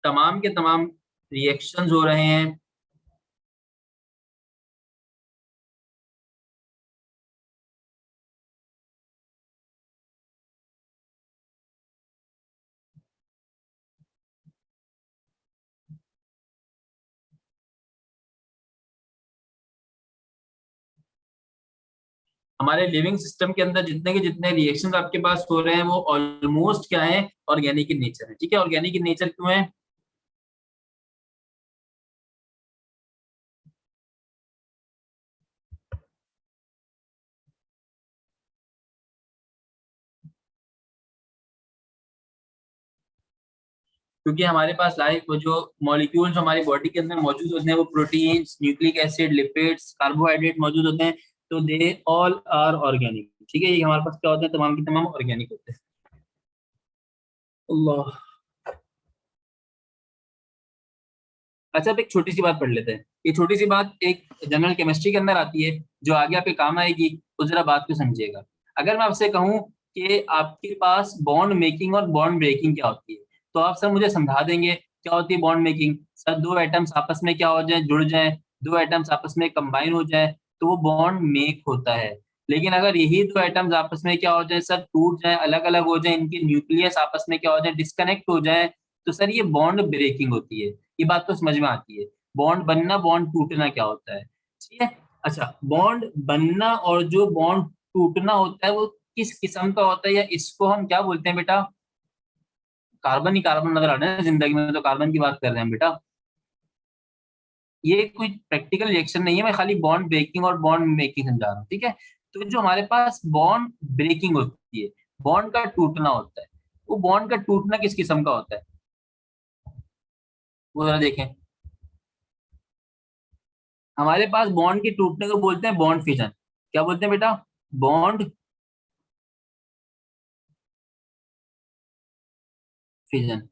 तमाम के तमाम रिएक्शंस हो रहे हैं। हमारे लिविंग सिस्टम के अंदर जितने के जितने रिएक्शन आपके पास हो रहे हैं वो ऑलमोस्ट क्या है, ऑर्गेनिक इन नेचर है। ठीक है, ऑर्गेनिक इन नेचर क्यों है, क्योंकि हमारे पास लाइफ जो मॉलिक्यूल्स हमारी बॉडी के अंदर मौजूद होते हैं वो proteins, nucleic acid, lipids, carbohydrate मौजूद होते हैं, तो दे ऑल आर ऑर्गेनिक। ठीक है, ये हमारे पास क्या होते हैं, तमाम के तमाम ऑर्गेनिक होते हैं। अल्लाह। अच्छा, अब एक छोटी सी बात पढ़ लेते हैं, ये छोटी सी बात एक जनरल केमिस्ट्री के अंदर आती है जो आगे आपके काम आएगी, तो जरा बात को समझिएगा। अगर मैं आपसे कहूं कि आपके पास बॉन्ड मेकिंग और बॉन्ड ब्रेकिंग क्या होती है, तो आप सर मुझे समझा देंगे क्या होती है बॉन्ड मेकिंग। सर दो एटम्स आपस में क्या हो जाए, जुड़ जाए, दो एटम्स आपस में कंबाइन हो जाए तो वो बॉन्ड मेक होता है। लेकिन अगर यही दो एटम्स आपस में क्या हो जाए सर, टूट जाए, अलग अलग हो जाए, इनके न्यूक्लियस आपस में क्या हो जाए, डिस्कनेक्ट हो जाए, तो सर ये बॉन्ड ब्रेकिंग होती है। ये बात तो समझ में आती है। बॉन्ड बनना, बॉन्ड टूटना क्या होता है, ठीक है। अच्छा, बॉन्ड बनना और जो बॉन्ड टूटना होता है वो किस किस्म का होता है, या इसको हम क्या बोलते हैं बेटा, कार्बन ही कार्बन नजर आ रहे हैं जिंदगी में, तो कार्बन की बात कर रहे हैं बेटा। ये कोई प्रैक्टिकल रिएक्शन नहीं है, मैं खाली बॉन्ड ब्रेकिंग और बॉन्ड मेकिंग समझा रहा हूँ। ठीक है, तो जो हमारे पास बॉन्ड ब्रेकिंग होती है, बॉन्ड का टूटना होता है, वो बॉन्ड का टूटना किस किस्म का होता है, वो जरा देखें। हमारे पास बॉन्ड के टूटने को बोलते हैं बॉन्ड फिजन। क्या बोलते हैं बेटा, बॉन्ड फिजन।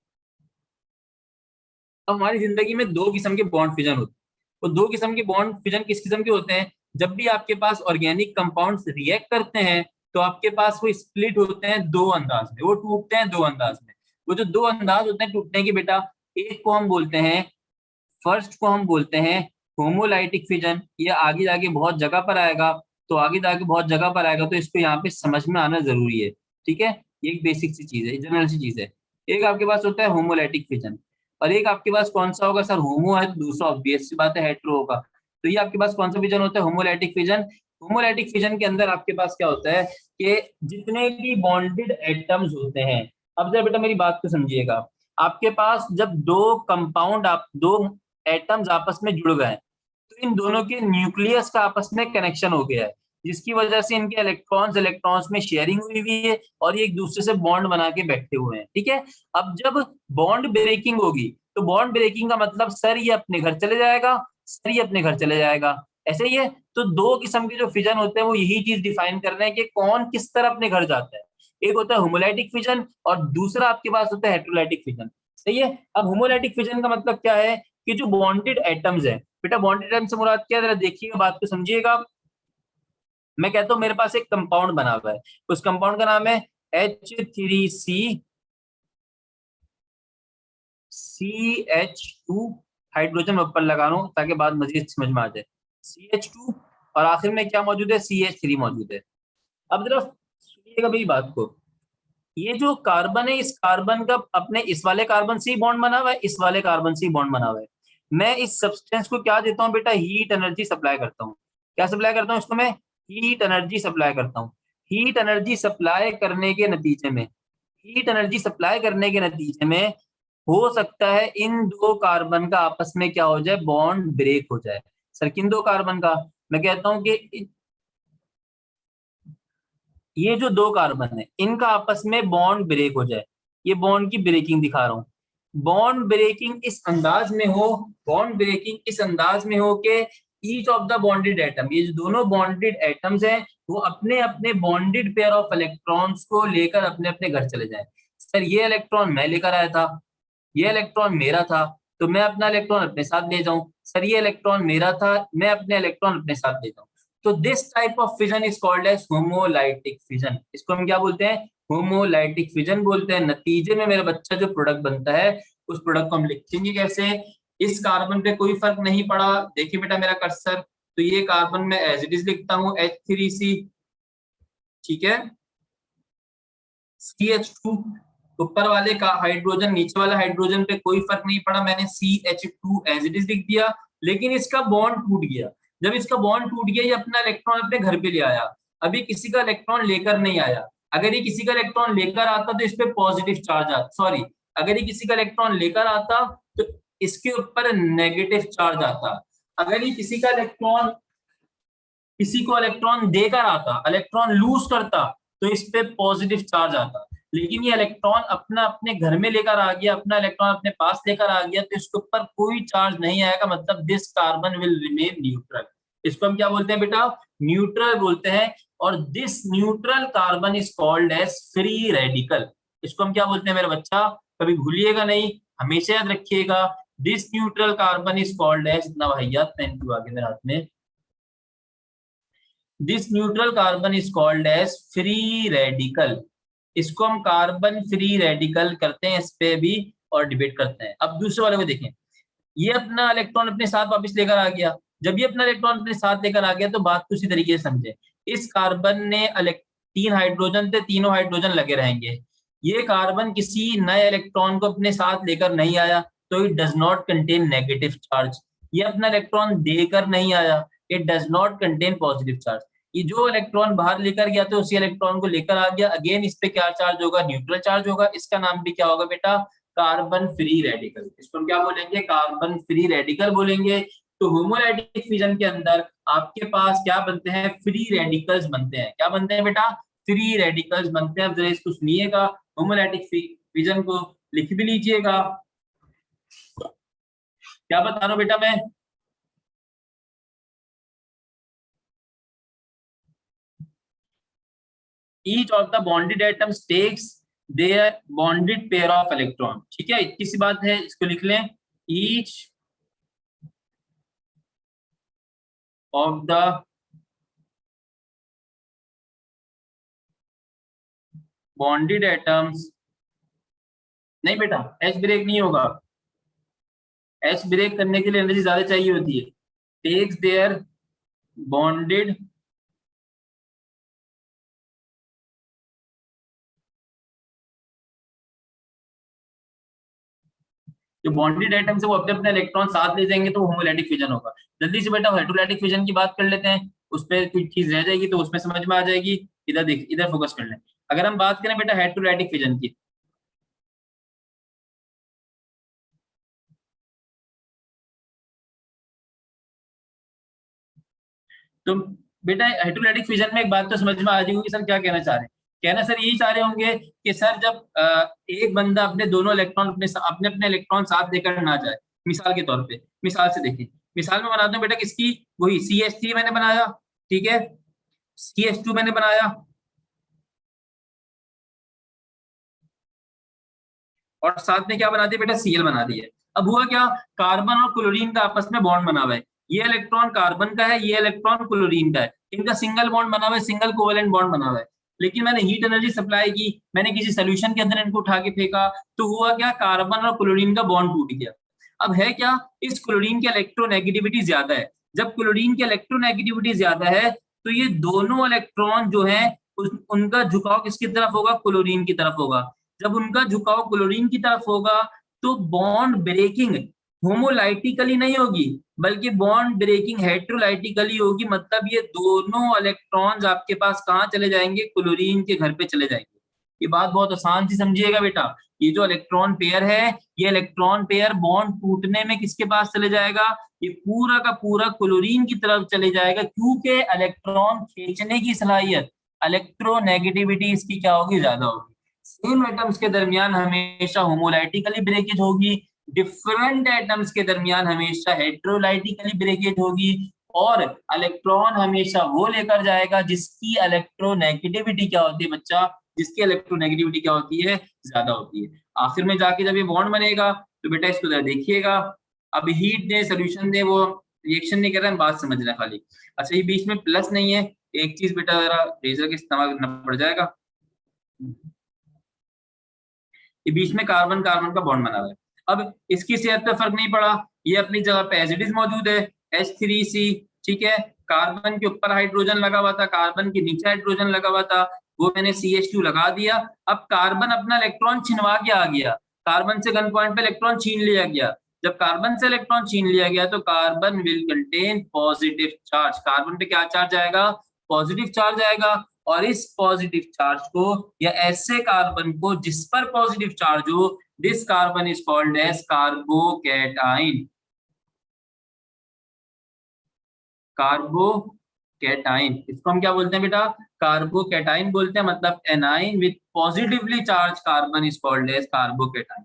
अब हमारी जिंदगी में दो किस्म के बॉन्ड फिजन होते हैं। वो दो किस्म के बॉन्ड फिजन किस किस्म के होते हैं, जब भी आपके पास ऑर्गेनिक कंपाउंड्स रिएक्ट करते हैं तो आपके पास वो स्प्लिट होते हैं दो अंदाज में, वो टूटते हैं दो अंदाज में। वो जो दो अंदाज होते हैं टूटने के बेटा, एक को हम बोलते हैं, फर्स्ट को हम बोलते हैं होमोलाइटिक फिजन। ये आगे जाके बहुत जगह पर आएगा, तो आगे जाके बहुत जगह पर आएगा, तो इसको यहाँ पे समझ में आना जरूरी है। ठीक है, ये एक बेसिक सी चीज है, जनरल सी चीज है। एक आपके पास होता है होमोलाइटिक फिजन, और एक आपके पास कौन सा होगा सर? होमो है तो दूसरा ऑब्वियस सी बात है हेट्रो होगा। तो ये आपके पास कौन सा फिजन होता है? Homolytic fission. होमोलाइटिक फिजन के अंदर आपके पास क्या होता है कि जितने भी बॉन्डेड एटम्स होते हैं, अब जरा बेटा मेरी बात को समझिएगा, आपके पास जब दो कंपाउंड, आप दो एटम्स आपस में जुड़ गए, तो इन दोनों के न्यूक्लियस का आपस में कनेक्शन हो गया है, जिसकी वजह से इनके इलेक्ट्रॉन्स इलेक्ट्रॉन्स में शेयरिंग हुई हुई है, और ये एक दूसरे से बॉन्ड बना के बैठे हुए हैं। ठीक है, अब जब बॉन्ड ब्रेकिंग होगी, तो बॉन्ड ब्रेकिंग का मतलब सर ये अपने घर चले जाएगा, सर ये अपने घर चले जाएगा, ऐसे ही है। तो दो किस्म के जो फिजन होते हैं वो यही चीज डिफाइन कर रहे हैं कि कौन किस तरह अपने घर जाता है। एक होता है होमोलाइटिक फिजन, और दूसरा आपके पास होता है हेटेरोलाइटिक फिजन। सही है। अब होमोलाइटिक फिजन का मतलब क्या है कि जो बॉन्डेड एटम्स है, बेटा बॉन्डेड एटम से मुराद क्या है, जरा देखिएगा, बात को समझिएगा। मैं कहता हूं मेरे पास एक कंपाउंड बना हुआ है, उस कंपाउंड का नाम है H3C CH2। हाइड्रोजन मैं ऊपर लगा रहा हूं ताकि बात मजीद समझ में आ जाए। CH2, और आखिर में क्या मौजूद है? CH3 मौजूद है। अब जरा सुनिएगा मेरी बात को, ये जो कार्बन है, इस कार्बन का अपने इस वाले कार्बन से ही बॉन्ड बना हुआ है, इस वाले कार्बन से ही बॉन्ड बना हुआ है। मैं इस सब्सटेंस को क्या देता हूँ बेटा? हीट एनर्जी सप्लाई करता हूँ। क्या सप्लाई करता हूँ इसको मैं? हीट एनर्जी सप्लाई करता हूँ। हीट एनर्जी सप्लाई करने के नतीजे में, हीट एनर्जी सप्लाई करने के नतीजे में हो सकता है इन दो कार्बन का आपस में क्या हो जाए? बॉन्ड ब्रेक हो जाए। सर किन दो कार्बन का? मैं कहता हूं कि ये जो दो कार्बन है इनका आपस में बॉन्ड ब्रेक हो जाए। ये बॉन्ड की ब्रेकिंग दिखा रहा हूं। बॉन्ड ब्रेकिंग इस अंदाज में हो, बॉन्ड ब्रेकिंग इस अंदाज में हो कि each of the bonded atom, ये जो दोनों बॉन्डेड एटम्स हैं, वो अपने अपने बॉन्डेड पेयर ऑफ इलेक्ट्रॉन्स को लेकर अपने अपने घर चले जाएं। सर ये इलेक्ट्रॉन मैं लेकर आया था, ये इलेक्ट्रॉन मेरा था, तो मैं अपना इलेक्ट्रॉन अपने साथ ले जाऊं। सर ये इलेक्ट्रॉन मेरा था, मैं अपने इलेक्ट्रॉन अपने साथ ले जाऊं। तो this type of fission is called as homolytic fission. इसको हम क्या बोलते हैं? होमोलाइटिक फिजन बोलते हैं। नतीजे में मेरा बच्चा जो प्रोडक्ट बनता है, उस प्रोडक्ट को हम लिखेंगे कैसे? इस कार्बन पे कोई फर्क नहीं पड़ा, देखिए बेटा मेरा कर्सर, तो ये कार्बन में एज इट इज लिखता हूँ H3C। ठीक है, CH2, ऊपर वाले का हाइड्रोजन नीचे वाला हाइड्रोजन पे कोई फर्क नहीं पड़ा, मैंने CH2 एज इट इज लिख दिया। लेकिन इसका बॉन्ड टूट गया। जब इसका बॉन्ड टूट गया, ये अपना इलेक्ट्रॉन अपने घर पे ले आया। अभी किसी का इलेक्ट्रॉन लेकर नहीं आया। अगर ये किसी का इलेक्ट्रॉन लेकर आता तो इस पे पॉजिटिव चार्ज आता, सॉरी, अगर ये किसी का इलेक्ट्रॉन लेकर आता तो इसके ऊपर नेगेटिव चार्ज आता। अगर ये किसी का इलेक्ट्रॉन, किसी को इलेक्ट्रॉन देकर आता, इलेक्ट्रॉन लूज करता, तो इस पे पॉजिटिव चार्ज आता। लेकिन ये इलेक्ट्रॉन अपना अपने घर में लेकर आ गया, अपना इलेक्ट्रॉन अपने पास लेकर आ गया, तो इसके ऊपर कोई चार्ज नहीं आएगा, मतलब this carbon will remain neutral. इसको हम क्या बोलते हैं बेटा? न्यूट्रल बोलते हैं। और this neutral carbon is called as free radical. इसको हम क्या बोलते हैं मेरा बच्चा? कभी भूलिएगा नहीं, हमेशा याद रखिएगा। This neutral carbon is called as, इतना भैया पेन क्यों आगे मेरे हाथ में, this neutral carbon is called as free radical. इसको हम कार्बन फ्री रेडिकल करते हैं, इस पे भी और डिबेट करते हैं। अब दूसरे वाले को देखें, ये अपना इलेक्ट्रॉन अपने साथ वापस लेकर आ गया। जब ये अपना इलेक्ट्रॉन अपने साथ लेकर आ गया, तो बात को उसी तरीके से समझे। इस कार्बन ने तीन हाइड्रोजन थे, तीनों हाइड्रोजन लगे रहेंगे। ये कार्बन किसी नए इलेक्ट्रॉन को अपने साथ लेकर नहीं आया, तो it does not contain negative charge. ये अपना इलेक्ट्रॉन देकर नहीं आया, it does not contain positive charge. ये जो इलेक्ट्रॉन बाहर लेकर गया तो उसी इलेक्ट्रॉन को लेकर आ गया, अगेन इस पे क्या चार्ज होगा? न्यूट्रल चार्ज होगा। इसका नाम भी क्या होगा बेटा? Carbon free radical. इसको हम क्या बोलेंगे? कार्बन फ्री रेडिकल बोलेंगे। तो होमोलाइटिक फिजन के अंदर आपके पास क्या बनते हैं? फ्री रेडिकल्स बनते हैं। क्या बनते हैं बेटा? फ्री रेडिकल्स बनते हैं। अब जरा इसको सुनिएगा, होमोलाइटिक फिजन को लिख भी लीजिएगा। क्या बता रहा हूं बेटा मैं? each of the bonded atoms takes their bonded pair of electron। ठीक है, इतनी सी बात है, इसको लिख लें। each of the bonded atoms, नहीं बेटा एच ब्रेक नहीं होगा, एच ब्रेक करने के लिए एनर्जी ज्यादा चाहिए होती है, टेक्स देयर बॉन्डेड जो बॉन्डेड एटम्स है वो अपने अपने इलेक्ट्रॉन साथ ले जाएंगे तो होमोलैटिक फिजन होगा। जल्दी से बेटा हेटेरोलैटिक फिजन की बात कर लेते हैं, उस पर कोई चीज रह जाएगी तो उसमें समझ में आ जाएगी। इधर देख, इधर फोकस कर लें। अगर हम बात करें बेटा हेटेरोलैटिक फिजन की, तो बेटा हेटेरोलैटिक फिजन में एक बात तो समझ में आ जाएगी कि सर क्या कहना चाह रहे हैं। कहना सर यही चाह रहे होंगे कि सर जब एक बंदा अपने दोनों इलेक्ट्रॉन अपने अपने इलेक्ट्रॉन साथ लेकर ना जाए, मिसाल के तौर पे, मिसाल से देखिए, मिसाल में बनाता हूँ बेटा किसकी, वही CH3 मैंने बनाया, ठीक है, CH2 मैंने बनाया, और साथ में क्या बना दिया बेटा, Cl बना दिया। अब हुआ क्या, कार्बन और क्लोरीन का आपस में बॉन्ड बना हुआ है, ये इलेक्ट्रॉन कार्बन का है, ये इलेक्ट्रॉन क्लोरीन का है, इनका सिंगल बॉन्ड बना हुआ है, सिंगल कोवेलेंट बॉन्ड बना हुआ है। लेकिन मैंने हीट एनर्जी सप्लाई की, मैंने किसी सोल्यूशन के अंदर इनको उठा के फेंका, तो हुआ क्या, कार्बन और क्लोरीन का बॉन्ड टूट गया। अब है क्या, इस क्लोरीन की इलेक्ट्रोनेगेटिविटी ज्यादा है। जब क्लोरीन की इलेक्ट्रोनेगेटिविटी ज्यादा है तो ये दोनों इलेक्ट्रॉन जो है उनका झुकाव किसकी तरफ होगा, क्लोरीन की तरफ होगा। जब उनका झुकाव क्लोरीन की तरफ होगा तो बॉन्ड ब्रेकिंग होमोलाइटिकली नहीं होगी, बल्कि बॉन्ड ब्रेकिंग हेटेरोलाइटिकली होगी। मतलब ये दोनों इलेक्ट्रॉन्स आपके पास कहाँ चले जाएंगे, क्लोरीन के घर पे चले जाएंगे। ये बात बहुत आसान सी समझिएगा बेटा, ये जो इलेक्ट्रॉन पेयर है, ये इलेक्ट्रॉन पेयर बॉन्ड टूटने में किसके पास चले जाएगा, ये पूरा का पूरा क्लोरीन की तरफ चले जाएगा, क्योंकि इलेक्ट्रॉन खींचने की सलाहियत, इलेक्ट्रोनेगेटिविटी इसकी क्या होगी, ज्यादा होगी। सेम एटम्स के दरमियान हमेशा होमोलाइटिकली ब्रेकेज होगी, डिफरेंट एटम्स के दरमियान हमेशा हेटेरोलाइटिकली ब्रेकेज होगी, और इलेक्ट्रॉन हमेशा वो लेकर जाएगा जिसकी इलेक्ट्रोनेगेटिविटी क्या होती है बच्चा, जिसकी इलेक्ट्रोनेगेटिविटी क्या होती है, ज्यादा होती है। आखिर में जाके जब ये बॉन्ड बनेगा तो बेटा इसको जरा देखिएगा, अब हीट दे सोल्यूशन दे, वो रिएक्शन नहीं कर रहा है, बात समझ रहे हैं खाली। अच्छा ये बीच में प्लस नहीं है, एक चीज बेटा जरा रेजर के इस्तेमाल करना पड़ जाएगा, ये बीच में कार्बन कार्बन का बॉन्ड बना हुआ है। अब इसकी सेहत पे फर्क नहीं पड़ा, ये अपनी जगह पे एज इट इज मौजूद है, H3C, ठीक है। कार्बन के ऊपर हाइड्रोजन लगा हुआ था, कार्बन के नीचे हाइड्रोजन लगा हुआ था, वो मैंने CH2 लगा दिया। अब कार्बन अपना इलेक्ट्रॉन छिनवा के आ गया, कार्बन से गन पॉइंट पे इलेक्ट्रॉन छीन लिया गया। जब कार्बन से इलेक्ट्रॉन छीन लिया गया तो carbon will contain positive charge, carbon पे क्या चार्ज आएगा, पॉजिटिव चार्ज आएगा। और इस पॉजिटिव चार्ज को या ऐसे कार्बन को जिस पर पॉजिटिव चार्ज हो, this carbon is called as carbocation, carbocation, इसको हम क्या बोलते हैं बेटा, कार्बोकैटाइन बोलते हैं। मतलब anion with positively charge carbon is called as carbocation.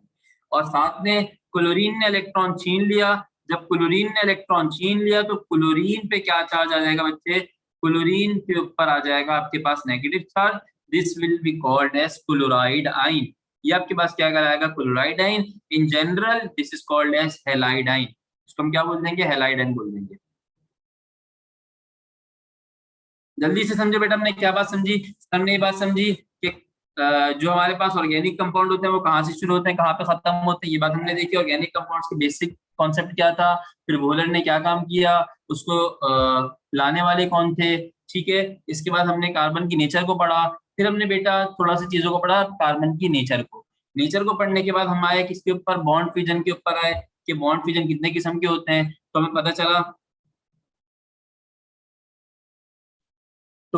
और साथ में क्लोरीन ने इलेक्ट्रॉन छीन लिया, जब क्लोरीन ने इलेक्ट्रॉन छीन लिया तो क्लोरीन पे क्या चार्ज आ जाएगा बच्चे, क्लोरीन के ऊपर आ जाएगा आपके पास negative charge, this will be called as chloride ion. ये आपके पास क्या कहलाएगा, chloride ion. In general this is called as halide ion, इसको हम क्या बोल देंगे, हैलाइड आइन बोल देंगे। जल्दी से समझो बेटा, हमने क्या बात समझी, हमने ये बात समझी कि जो हमारे पास ऑर्गेनिक कंपाउंड होते हैं वो कहाँ से शुरू होते हैं, कहाँ पे खत्म होते हैं, ये बात हमने देखी। ऑर्गेनिक कंपाउंड्स की बेसिक कॉन्सेप्ट क्या था, फिर वोलर ने क्या काम किया, उसको लाने वाले कौन थे, ठीक है। इसके बाद हमने कार्बन की नेचर को पढ़ा, फिर हमने बेटा थोड़ा सा चीजों को पढ़ा, कार्बन की नेचर को। नेचर को पढ़ने के बाद हम आए किसके ऊपर, बॉन्ड फ्यूजन के ऊपर आए, कि बॉन्ड फ्यूजन कितने किस्म के होते हैं। तो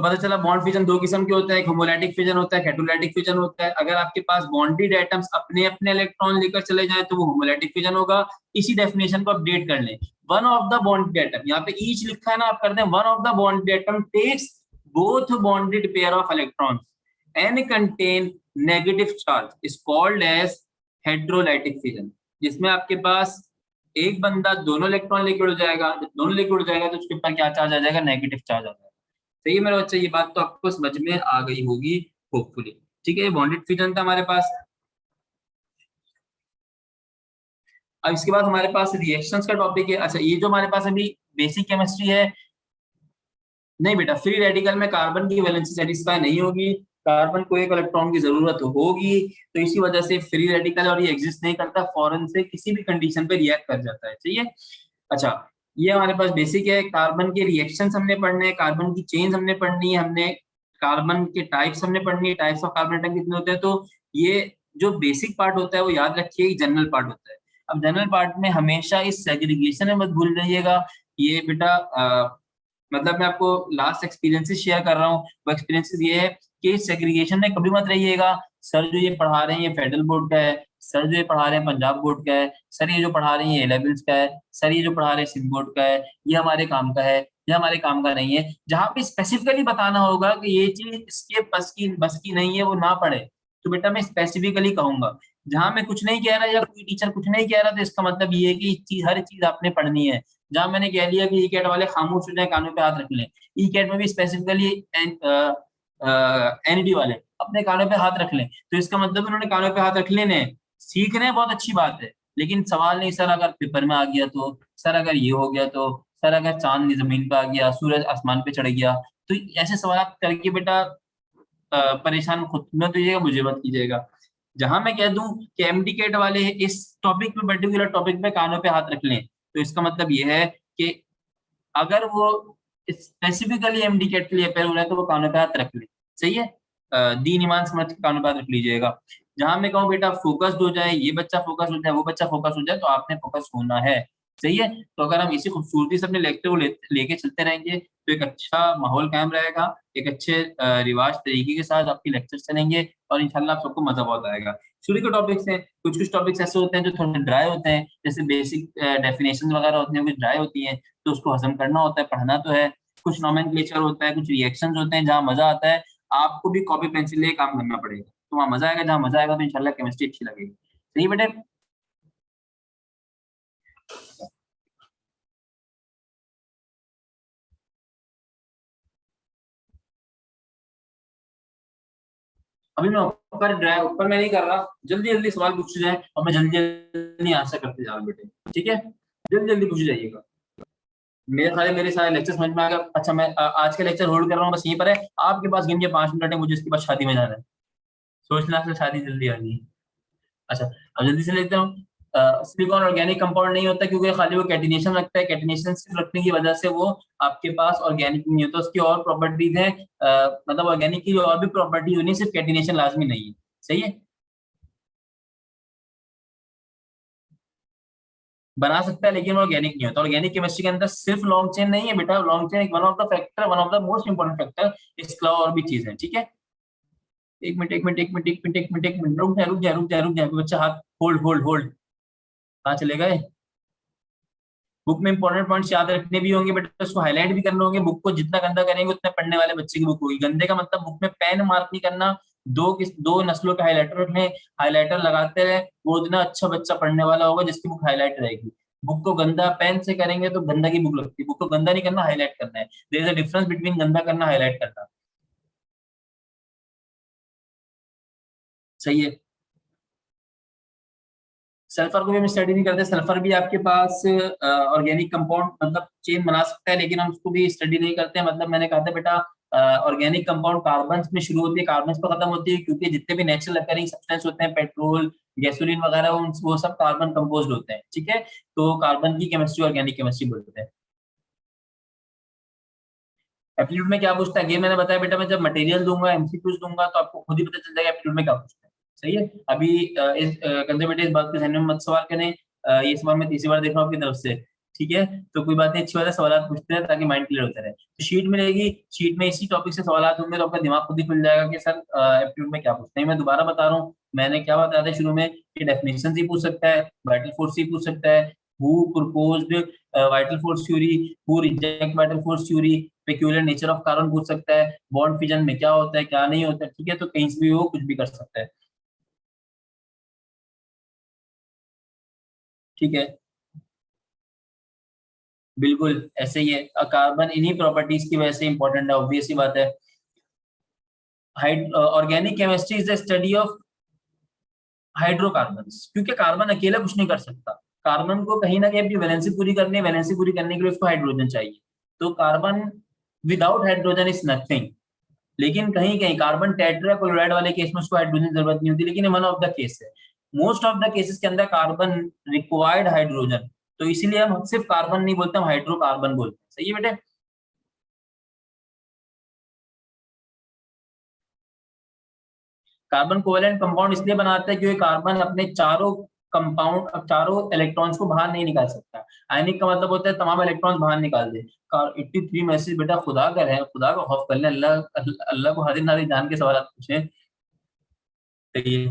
पता चला बॉन्ड फिजन दो किस्म के होते हैं, एक होमोलैटिक फिजन होता है, हेटेरोलैटिक फिजन होता है। अगर आपके पास बॉन्डेड एटम्स अपने अपने इलेक्ट्रॉन लेकर चले जाए तो वो होमोलैटिक फिजन होगा। इसी डेफिनेशन को अपडेट कर लें, one of the bonded atom, यहाँ पे ईच लिखा है ना, आप कर दें one of the bonded atom takes both bonded pair of electrons and contain negative charge is called as heterolytic fission, जिसमें आपके पास एक बंदा दोनों इलेक्ट्रॉन लेकर उड़ जाएगा, जब दोनों लेकर उड़ जाएगा तो उसके ऊपर क्या चार्ज आ जाएगा, नेगेटिव चार्ज आ जाएगा। सही है मेरा बच्चा, ये बात तो आपको समझ में आ गई होगी होपफुली, ठीक है। ये बॉन्डेड फिजन था हमारे पास। अब इसके बाद हमारे पास रिएक्शंस का टॉपिक है। अच्छा ये जो हमारे पास अभी बेसिक केमिस्ट्री है, नहीं बेटा फ्री रेडिकल में कार्बन की वैलेंसी सेटिस्फाई नहीं होगी, कार्बन को एक इलेक्ट्रॉन की जरूरत होगी, तो इसी वजह से फ्री रेडिकल और ये एग्जिस्ट नहीं करता, फौरन से किसी भी कंडीशन पे रिएक्ट कर जाता है। चाहिए। अच्छा, ये हमारे पास बेसिक है। कार्बन के रिएक्शंस हमने पढ़ने हैं, कार्बन की चेन्स हमने पढ़नी है, हमने कार्बन के टाइप्स हमने पढ़नी है, टाइप्स ऑफ कार्बन एटम कितने होते हैं। तो ये जो बेसिक पार्ट होता है वो याद रखिए, जनरल पार्ट होता है। अब जनरल पार्ट में हमेशा इस सेग्रीगेशन में मत भूल जाइएगा। ये बेटा मतलब मैं आपको लास्ट एक्सपीरियंसेस शेयर कर रहा हूँ, वो एक्सपीरियंसेस ये है कि सेग्रीगेशन में कभी मत रहिएगा, सर जो ये पढ़ा रहे हैं ये फेडरल बोर्ड का है, सर जो ये पढ़ा रहे हैं पंजाब बोर्ड का है, सर ये जो पढ़ा रहे हैं ये ए लेवल्स का है, सर ये जो पढ़ा रहे हैं सिंध बोर्ड का है, ये हमारे काम का है, ये हमारे काम का नहीं है। जहां पे स्पेसिफिकली बताना होगा कि ये चीज इसके बस की नहीं है, वो ना पढ़े, तो बेटा मैं स्पेसिफिकली कहूंगा। जहां मैं कुछ नहीं कह रहा या कोई टीचर कुछ नहीं कह रहा, तो इसका मतलब ये है कि हर चीज आपने पढ़नी है। जहां मैंने कह दिया कि ई कैट वाले खामोश हो जाए, कानों पे हाथ रख लें, ई कैट में भी स्पेसिफिकली एनडी वाले अपने कानों पे हाथ रख लें, तो इसका मतलब उन्होंने कानों पे हाथ रख लेने हैं। सीख रहे हैं, बहुत अच्छी बात है, लेकिन सवाल नहीं सर अगर पेपर में आ गया तो, सर अगर ये हो गया तो, सर अगर चांद जमीन पे आ गया, सूरज आसमान पे चढ़ गया, तो ऐसे सवाल करके बेटा परेशान खुद मत कीजिएगा, मुझे मत कीजिएगा। जहां मैं कह दूं कि एमडी कैट वाले इस टॉपिक पे, पर्टिकुलर टॉपिक पे कानों पे हाथ रख लें, तो इसका मतलब ये है कि अगर वो स्पेसिफिकली एमडी कैट के लिए अपेयर हो रहा है तो वो कानों पे हाथ रख ले। सही है। दीन ईमान समझ के कानों पे हाथ रख लीजिएगा। जहां मैं कहूँ बेटा फोकस्ड हो जाए, ये बच्चा फोकस हो जाए, वो बच्चा फोकस हो जाए, तो आपने फोकस होना है। सही है। तो अगर हम इसी खूबसूरती से अपने लेक्चर को लेके चलते रहेंगे, तो एक अच्छा माहौल कायम रहेगा, एक अच्छे रिवाज तरीके के साथ आपके लेक्चर चलेंगे, और इंशाल्लाह आप सबको मजा बहुत आएगा। शुरू के टॉपिक्स हैं, कुछ कुछ टॉपिक्स ऐसे होते हैं जो थोड़े ड्राई होते हैं, जैसे बेसिक डेफिनेशन वगैरह होती हैं, कुछ ड्राई होती हैं, तो उसको हजम करना होता है, पढ़ना तो है। कुछ नॉमेनक्लेचर होता है, कुछ रिएक्शंस होते हैं, जहाँ मजा आता है आपको भी कॉपी पेंसिल लेके काम करना पड़ेगा, तो वहाँ मजा आएगा, जहाँ मजा आएगा तो इंशाल्लाह केमिस्ट्री अच्छी लगेगी। सही बेटे। अभी मैं ऊपर मैं नहीं कर रहा, जल्दी जल्दी सवाल पूछ जाए और मैं जल्दी जल्दी आंसर करते जा रहा हूँ बेटे, ठीक है। जल्दी जल्दी पूछ जाइएगा। मेरे सारे लेक्चर समझ में आ गया। अच्छा, मैं आज का लेक्चर होल्ड कर रहा हूँ, बस यहीं पर है। आपके पास गिन के 5 मिनट है, मुझे इसके बाद शादी में जाना है। सोचना से शादी जल्दी आ गई। अच्छा, अब जल्दी से लेते हूँ। सिलिकॉन ऑर्गेनिक कंपाउंड नहीं होता, क्योंकि खाली वो कैटिनेशन रखता है, कैटिनेशन सिर्फ रखने की वजह से वो आपके पास ऑर्गेनिक नहीं होता। उसकी और प्रॉपर्टीज है, मतलब ऑर्गेनिक की और भी प्रॉपर्टी होनी, सिर्फ कैटिनेशन लाजमी नहीं है। सही है। बना सकता है, लेकिन वो ऑर्गेनिक नहीं होता। ऑर्गेनिक केमिस्ट्री के अंदर सिर्फ लॉन्ग चेन नहीं है बेटा, लॉन्ग चेन एक one of the factor, one of the most important factor. इसके अलावा और भी चीज है, ठीक है। एक मिनट, एक मिनट, एक मिनट, एक मिनट, एक मिनट, एक मिनट, रुक जा, रुक जा, रुक जा, रुक जा, बच्चा हाथ होल्ड होल्ड होल्ड। कहाँ चले गए। बुक में इंपॉर्टेंट पॉइंट्स याद रखने भी होंगे बट उसको हाईलाइट भी करने होंगे। बुक को जितना गंदा करेंगे उतना पढ़ने वाले बच्चे की बुक होगी। गंदे का मतलब बुक में पेन मार्क नहीं करना, दो नस्लों के हाईलाइटर रखने, हाईलाइटर लगाते रहे, वो उतना अच्छा बच्चा पढ़ने वाला होगा जिसकी बुक हाईलाइट रहेगी। बुक को गंदा पेन से करेंगे तो गंदा की बुक लगती है। बुक को गंदा नहीं करना, हाईलाइट करना है। There is a difference between गंदा करना, हाईलाइट करना। सही है। सल्फर को भी हम स्टडी नहीं करते। सल्फर भी आपके पास ऑर्गेनिक कंपाउंड मतलब चेन बना सकता है, लेकिन हम उसको भी स्टडी नहीं करते हैं। मतलब मैंने कहा था बेटा, ऑर्गेनिक कंपाउंड कार्बन में शुरू होती है, कार्बन पर खत्म होती है, क्योंकि जितने भी नेचुरल अकरिंग सब्सटेंस होते हैं, पेट्रोल, गैसोलीन वगैरह, वो सब कार्बन कंपोज्ड होते हैं। ठीक है। तो कार्बन की केमिस्ट्री ऑर्गेनिक केमिस्ट्री बोलते हैं। एप्टीट्यूड में क्या पूछता है, ये मैंने बताया बेटा, मैं जब मटेरियल दूंगा, एमसीक्यूज दूंगा, तो आपको खुद ही पता चल जाएगा एप्टीट्यूड में क्या पूछता है। सही है। अभी इस कंजर्वेटिव इस बात के ध्यान में मत सवाल करें। ये सवाल मैं तीसरी बार देख रहा हूँ आपकी तरफ से। ठीक है। तो कोई बात नहीं, अच्छी बात है, सवाल पूछते हैं ताकि माइंड क्लियर होता रहे। तो शीट मिलेगी, शीट में इसी टॉपिक से सवाल होंगे, तो आपका दिमाग खुद ही खुल जाएगा कि सर एप्टीट्यूड में क्या पूछते हैं। मैं दोबारा बता रहा हूँ, मैंने क्या बताया था शुरू में कि डेफिनेशन ही पूछ सकता है, वाइटल फोर्स ही पूछ सकता है, who proposed vital force theory, who reject vital force theory, peculiar nature of carbon पूछ सकता है, बॉन्ड फिजन में क्या होता है क्या नहीं होता है। ठीक है। तो कहीं से भी वो कुछ भी कर सकता है। ठीक है। बिल्कुल ऐसे ही है। कार्बन इन्हीं प्रॉपर्टीज की वजह से इंपॉर्टेंट है, ऑब्वियस सी बात है। Organic chemistry is the study of hydrocarbons, क्योंकि कार्बन अकेला कुछ नहीं कर सकता। कार्बन को कहीं ना कहीं अपनी वैलेंसी पूरी करनी है, वैलेंसी पूरी करने के लिए उसको हाइड्रोजन चाहिए। तो carbon without hydrogen is nothing. लेकिन कहीं कहीं कार्बन टेट्राक्लोराइड वाले केस में उसको हाइड्रोजन की जरूरत नहीं होती, लेकिन वन ऑफ द केस है। मोस्ट ऑफ द केसेस के अंदर कार्बन रिक्वायर्ड हाइड्रोजन, तो इसीलिए हम सिर्फ कार्बन नहीं बोलते, हम हाइड्रोकार्बन बोलते हैं। सही है बेटे। कार्बन कोवेलेंट कंपाउंड इसलिए बनाता है क्योंकि कार्बन अपने चारों कंपाउंड, अब चारों इलेक्ट्रॉन्स को बाहर नहीं निकाल सकता। आयनिक का मतलब होता है तमाम इलेक्ट्रॉन्स बाहर निकाल दे। 83 मैसेज बेटा खुदा का है, खुदा का खौफ कर ले, अल्लाह अल्लाह को हाजिर नाजिर जान के सवाल पूछे। तो ये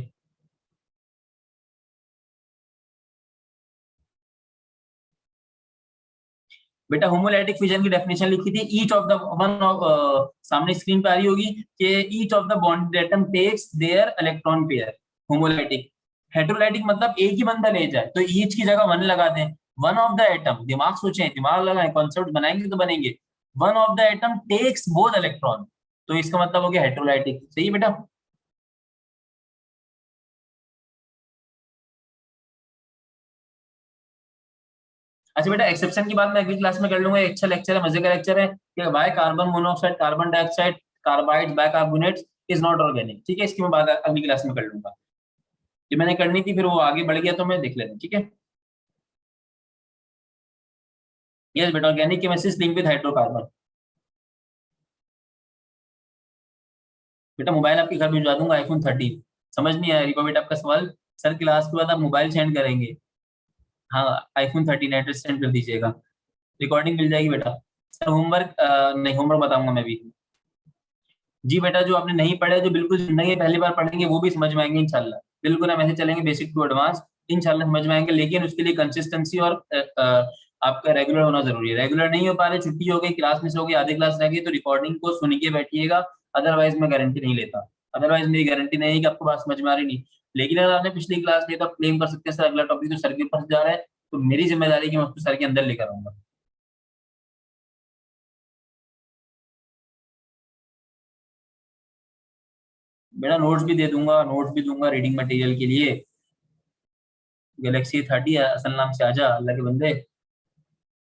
बेटा होमोलैटिक फिजन की डेफिनेशन लिखी थी, each of the one of, सामने स्क्रीन पे आ रही होगी कि each of the bonded atom takes their electron pair. Homolytic. Heterolytic मतलब एक ही बंदा ले जाए, तो ईच की जगह वन लगा दें। वन ऑफ द एटम, दिमाग सोचें, दिमाग लगाएं, कॉन्सेप्ट बनाएंगे तो बनेंगे। One of the atom takes both electron, तो इसका मतलब हो गया हेटेरोलाइटिक। सही है बेटा। अच्छा बेटा, एक्सेप्शन की बात मैं अगली क्लास में कर लूंगा, एक अच्छा लेक्चर है, मजे का लेक्चर है कि why carbon monoxide, carbon dioxide, carbides, bicarbonates is not organic. ठीक है, इसकी मैं बात अगली क्लास में कर लूंगा। ये मैंने करनी थी, फिर वो आगे बढ़ गया तो मैं देख लेता। ठीक है। यस बेटा, organic chemistry link with hydrocarbon. बेटा मोबाइल आपके घर भिजवा दूंगा, iPhone 13। समझ नहीं आया रिपा बेटा आपका सवाल? सर क्लास के बाद आप मोबाइल सेंड करेंगे? हाँ, iPhone 13 एड्रेस सेंड कर दीजिएगा। रिकॉर्डिंग मिल जाएगी बेटा। सर होमवर्क नहीं, होमवर्क बताऊंगा मैं भी। जी बेटा, जो आपने नहीं पढ़े, जो बिल्कुल जिंदगी में पहली बार पढ़ेंगे वो भी समझ में आएंगे इंशाल्लाह। बिल्कुल हम ऐसे चलेंगे बेसिक टू एडवांस, इंशाल्लाह समझ में आएंगे, लेकिन उसके लिए कंसिस्टेंसी और आपका रेगुलर होना जरूरी है। रेगुलर नहीं हो पा रहे, छुट्टी हो गई, क्लास मिस हो गई, आधी क्लास रह गई, तो रिकॉर्डिंग को सुन के बैठिएगा। अदरवाइज मैं गारंटी नहीं लेता। अदरवाइज मेरी गारंटी नहीं है कि आपको बात समझ में आ रही नहीं। लेकिन अगर आपने पिछली क्लास ली तो आप क्लेम कर सकते हैं सर अगला टॉपिक तो सर के ऊपर जा रहा है, तो मेरी जिम्मेदारी है कि मैं उसको सर के अंदर लेकर आऊंगा। बेटा नोट्स भी दे दूंगा, नोट्स भी दूंगा रीडिंग मटेरियल के लिए। गैलेक्सी 30 असल नाम से आजा अल्लाह के बंदे।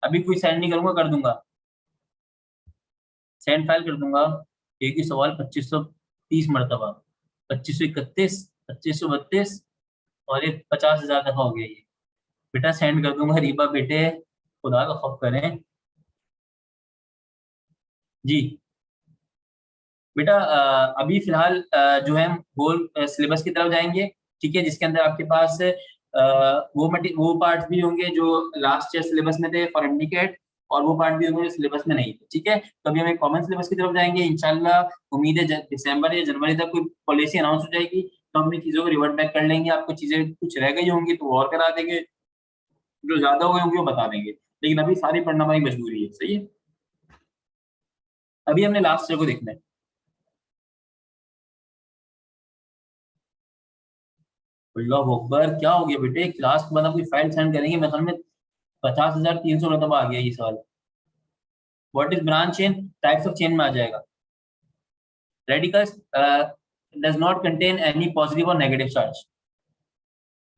अभी कोई सेंड नहीं करूंगा, कर दूंगा। सेंड फाइल कर दूंगा। एक ही सवाल 2530 मरतबा, 2531, 2532, और ये 50,000 दफा हो गया ये। बेटा सेंड कर दूंगा रीबा बेटे, खुदा का खौफ करें। जी बेटा, अभी फिलहाल जो है हम होल सिलेबस की तरफ जाएंगे। ठीक है, जिसके अंदर आपके पास वो पार्ट भी होंगे जो लास्ट ईयर सिलेबस में थे फॉर एमडीकेट, और वो पार्ट भी होंगे जो सिलेबस में नहीं थे। ठीक है, तो अभी हम एक कॉमन सिलेबस की तरफ जाएंगे इंशाल्लाह। उम्मीद है दिसंबर या जनवरी तक कोई पॉलिसी अनाउंस हो जाएगी, तो हम अपनी चीजों को रिवर्ट बैक कर लेंगे। आपको चीजें कुछ रह गई होंगी तो वो और करा देंगे, जो ज्यादा हो गए होंगे वो बता देंगे, लेकिन अभी सारी पढ़ना हमारी मजबूरी है। सही है। अभी हमने लास्ट ईयर को देखना है। अल्लाह अकबर, क्या हो गया बेटे? क्लास के बाद आप कोई फाइल सेंड करेंगे, मतलब में 50,300 मतलब आ गया ये सवाल। What is branch chain? Types of chain में आ जाएगा। Radicals does not contain any positive और negative charge.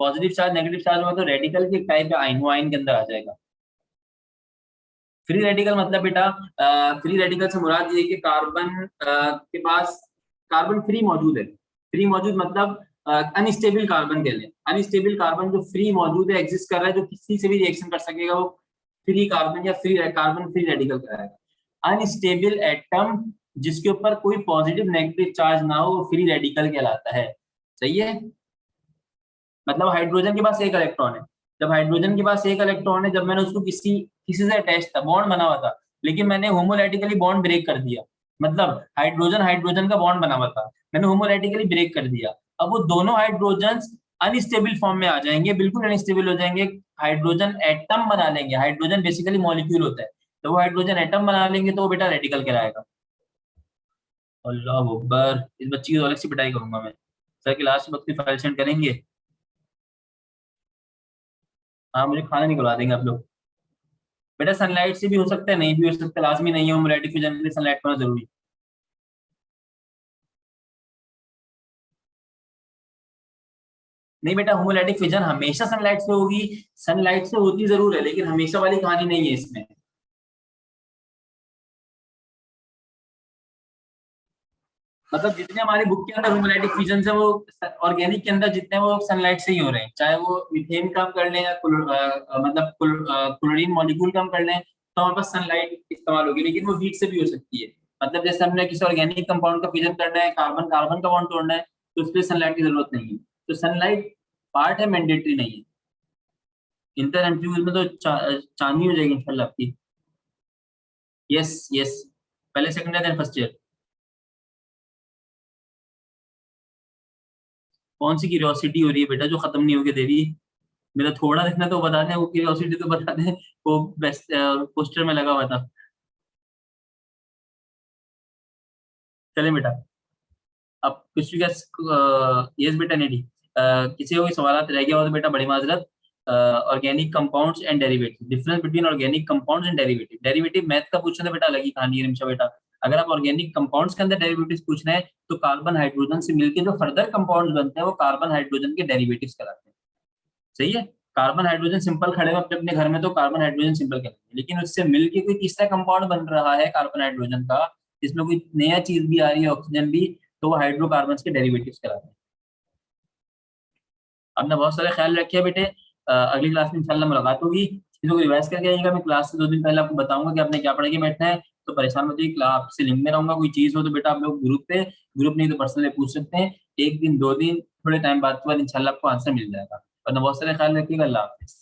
Positive charge negative charge में तो रेडिकल की टाइप है आयन, वो आयन के अंदर आ जाएगा। फ्री रेडिकल मतलब बेटा, फ्री रेडिकल से मुराद ये है कि कार्बन के पास कार्बन फ्री मौजूद है। फ्री मौजूद मतलब अनस्टेबल कार्बन कह लें। अनस्टेबल कार्बन जो फ्री मौजूद है, एग्जिस्ट कर रहा है, जो किसी से भी रिएक्शन कर सकेगा, वो फ्री कार्बन या फ्री कार्बन फ्री रेडिकल कहलाएगा। अनस्टेबल एटम जिसके ऊपर कोई पॉजिटिव नेगेटिव चार्ज ना हो, वो फ्री रेडिकल कहलाता है। सही है। मतलब हाइड्रोजन के पास एक इलेक्ट्रॉन है। जब हाइड्रोजन के पास एक इलेक्ट्रॉन है, जब मैंने उसको किसी किसी से अटैच था, बॉन्ड बना हुआ था, लेकिन मैंने होमोलैटिकली बॉन्ड ब्रेक कर दिया। मतलब हाइड्रोजन हाइड्रोजन का बॉन्ड बना हुआ था, मैंने होमोलैटिकली ब्रेक कर दिया। अब वो दोनों हाइड्रोजन अनस्टेबल फॉर्म में आ जाएंगे, बिल्कुल अनस्टेबल हो जाएंगे। हाइड्रोजन एटम बना लेंगे, हाइड्रोजन बेसिकली मॉलिक्यूल होता है, तो वो हाइड्रोजन एटम बना लेंगे, तो वो बेटा रेडिकल कहलाएगा। अल्लाह अकबर, इस बच्ची की तो अलग सी पिटाई करूंगा मैं। सर की लास्ट वक्त की फाइल सेंड करेंगे। हाँ, मुझे खाना नहीं खिला देंगे आप लोग। बेटा सनलाइट से भी हो सकता है, नहीं भी हो सकता, लाजमी नहीं है होमोलैटिक फ्यूजन के लिए सनलाइट होना जरूरी। नहीं बेटा, होमोलैटिक फ्यूजन हमेशा सनलाइट से होगी। सनलाइट से होती जरूर है, लेकिन हमेशा वाली कहानी नहीं है इसमें। मतलब जितने हमारी बुक के अंदर होमोलैटिक फ्यूजन है वो ऑर्गेनिक के अंदर जितने वो सनलाइट से ही हो रहे हैं, चाहे वो मीथेन कम कर लें या मतलब क्लोरीन मॉलिक्यूल कम कर लें, तो हमारे पास सनलाइट इस्तेमाल होगी, लेकिन वो हीट से भी हो सकती है। मतलब जैसे हमने किसी ऑर्गेनिक कंपाउंड का फ्यूजन करना है, कार्बन कार्बन का बॉन्ड तोड़ना है, तो उसके लिए सनलाइट की जरूरत नहीं है। तो सनलाइट पार्ट है, मैंडेटरी नहीं है। इंटर एमसीक्यूज में तो चांदी हो जाएगी इंशाल्लाह आपकी। यस यस, पहले second year then first year. कौन सी क्यूरियोसिटी हो रही है बेटा जो खत्म नहीं होके दे रही है? मेरा थोड़ा देखना तो बता दें, वो क्यूरियोसिटी तो बता दें, वो बेस्ट पोस्टर में लगा हुआ था। चले बेटा, अब कुछ भी यस बेटा नेडी, किसी को कोई सवाल रह गया हो तो बेटा बड़ी माजरत। Organic compounds and derivative, difference between organic compounds and derivative. Derivative math का पूछना तो बेटा अलग ही कहानी है निमिषा बेटा। अगर आप ऑर्गेनिक कंपाउंड्स के अंदर डेरिवेटिव्स पूछ रहे हैं, तो कार्बन हाइड्रोजन से मिलकर जो फर्दर कंपाउंड्स बनते हैं वो कार्बन हाइड्रोजन के डेरिवेटिव्स कहलाते हैं। सही है। कार्बन हाइड्रोजन सिंपल खड़े हो अपने अपने घर में तो कार्बन हाइड्रोजन सिंपल कहते हैं, लेकिन उससे मिलके कोई तीसरा कंपाउंड बन रहा है कार्बन हाइड्रोजन का, जिसमें कोई नया चीज भी आ रही है, ऑक्सीजन भी, तो वो हाइड्रोकार्बन के डेरिवेटिव्स कहलाते हैं। आपने बहुत सारे ख्याल रखे बेटे। अगली क्लास में इंशाल्लाह मुलाकात होगी, चीजों को रिवाइज करके आइएगा। मैं क्लास से 2 दिन पहले आपको बताऊंगा कि आपने क्या पढ़ के बैठना है, तो परेशान मत होइए, क्लास से लिंक में रहूंगा। कोई चीज हो तो बेटा आप लोग ग्रुप पे, ग्रुप नहीं तो पर्सनली पूछ सकते हैं। 1 दिन 2 दिन थोड़े टाइम बाद के बाद इंशाल्लाह आपको आंसर मिल जाएगा। और बहुत सारे ख्याल रखिएगा। अल्लाह हाफिज।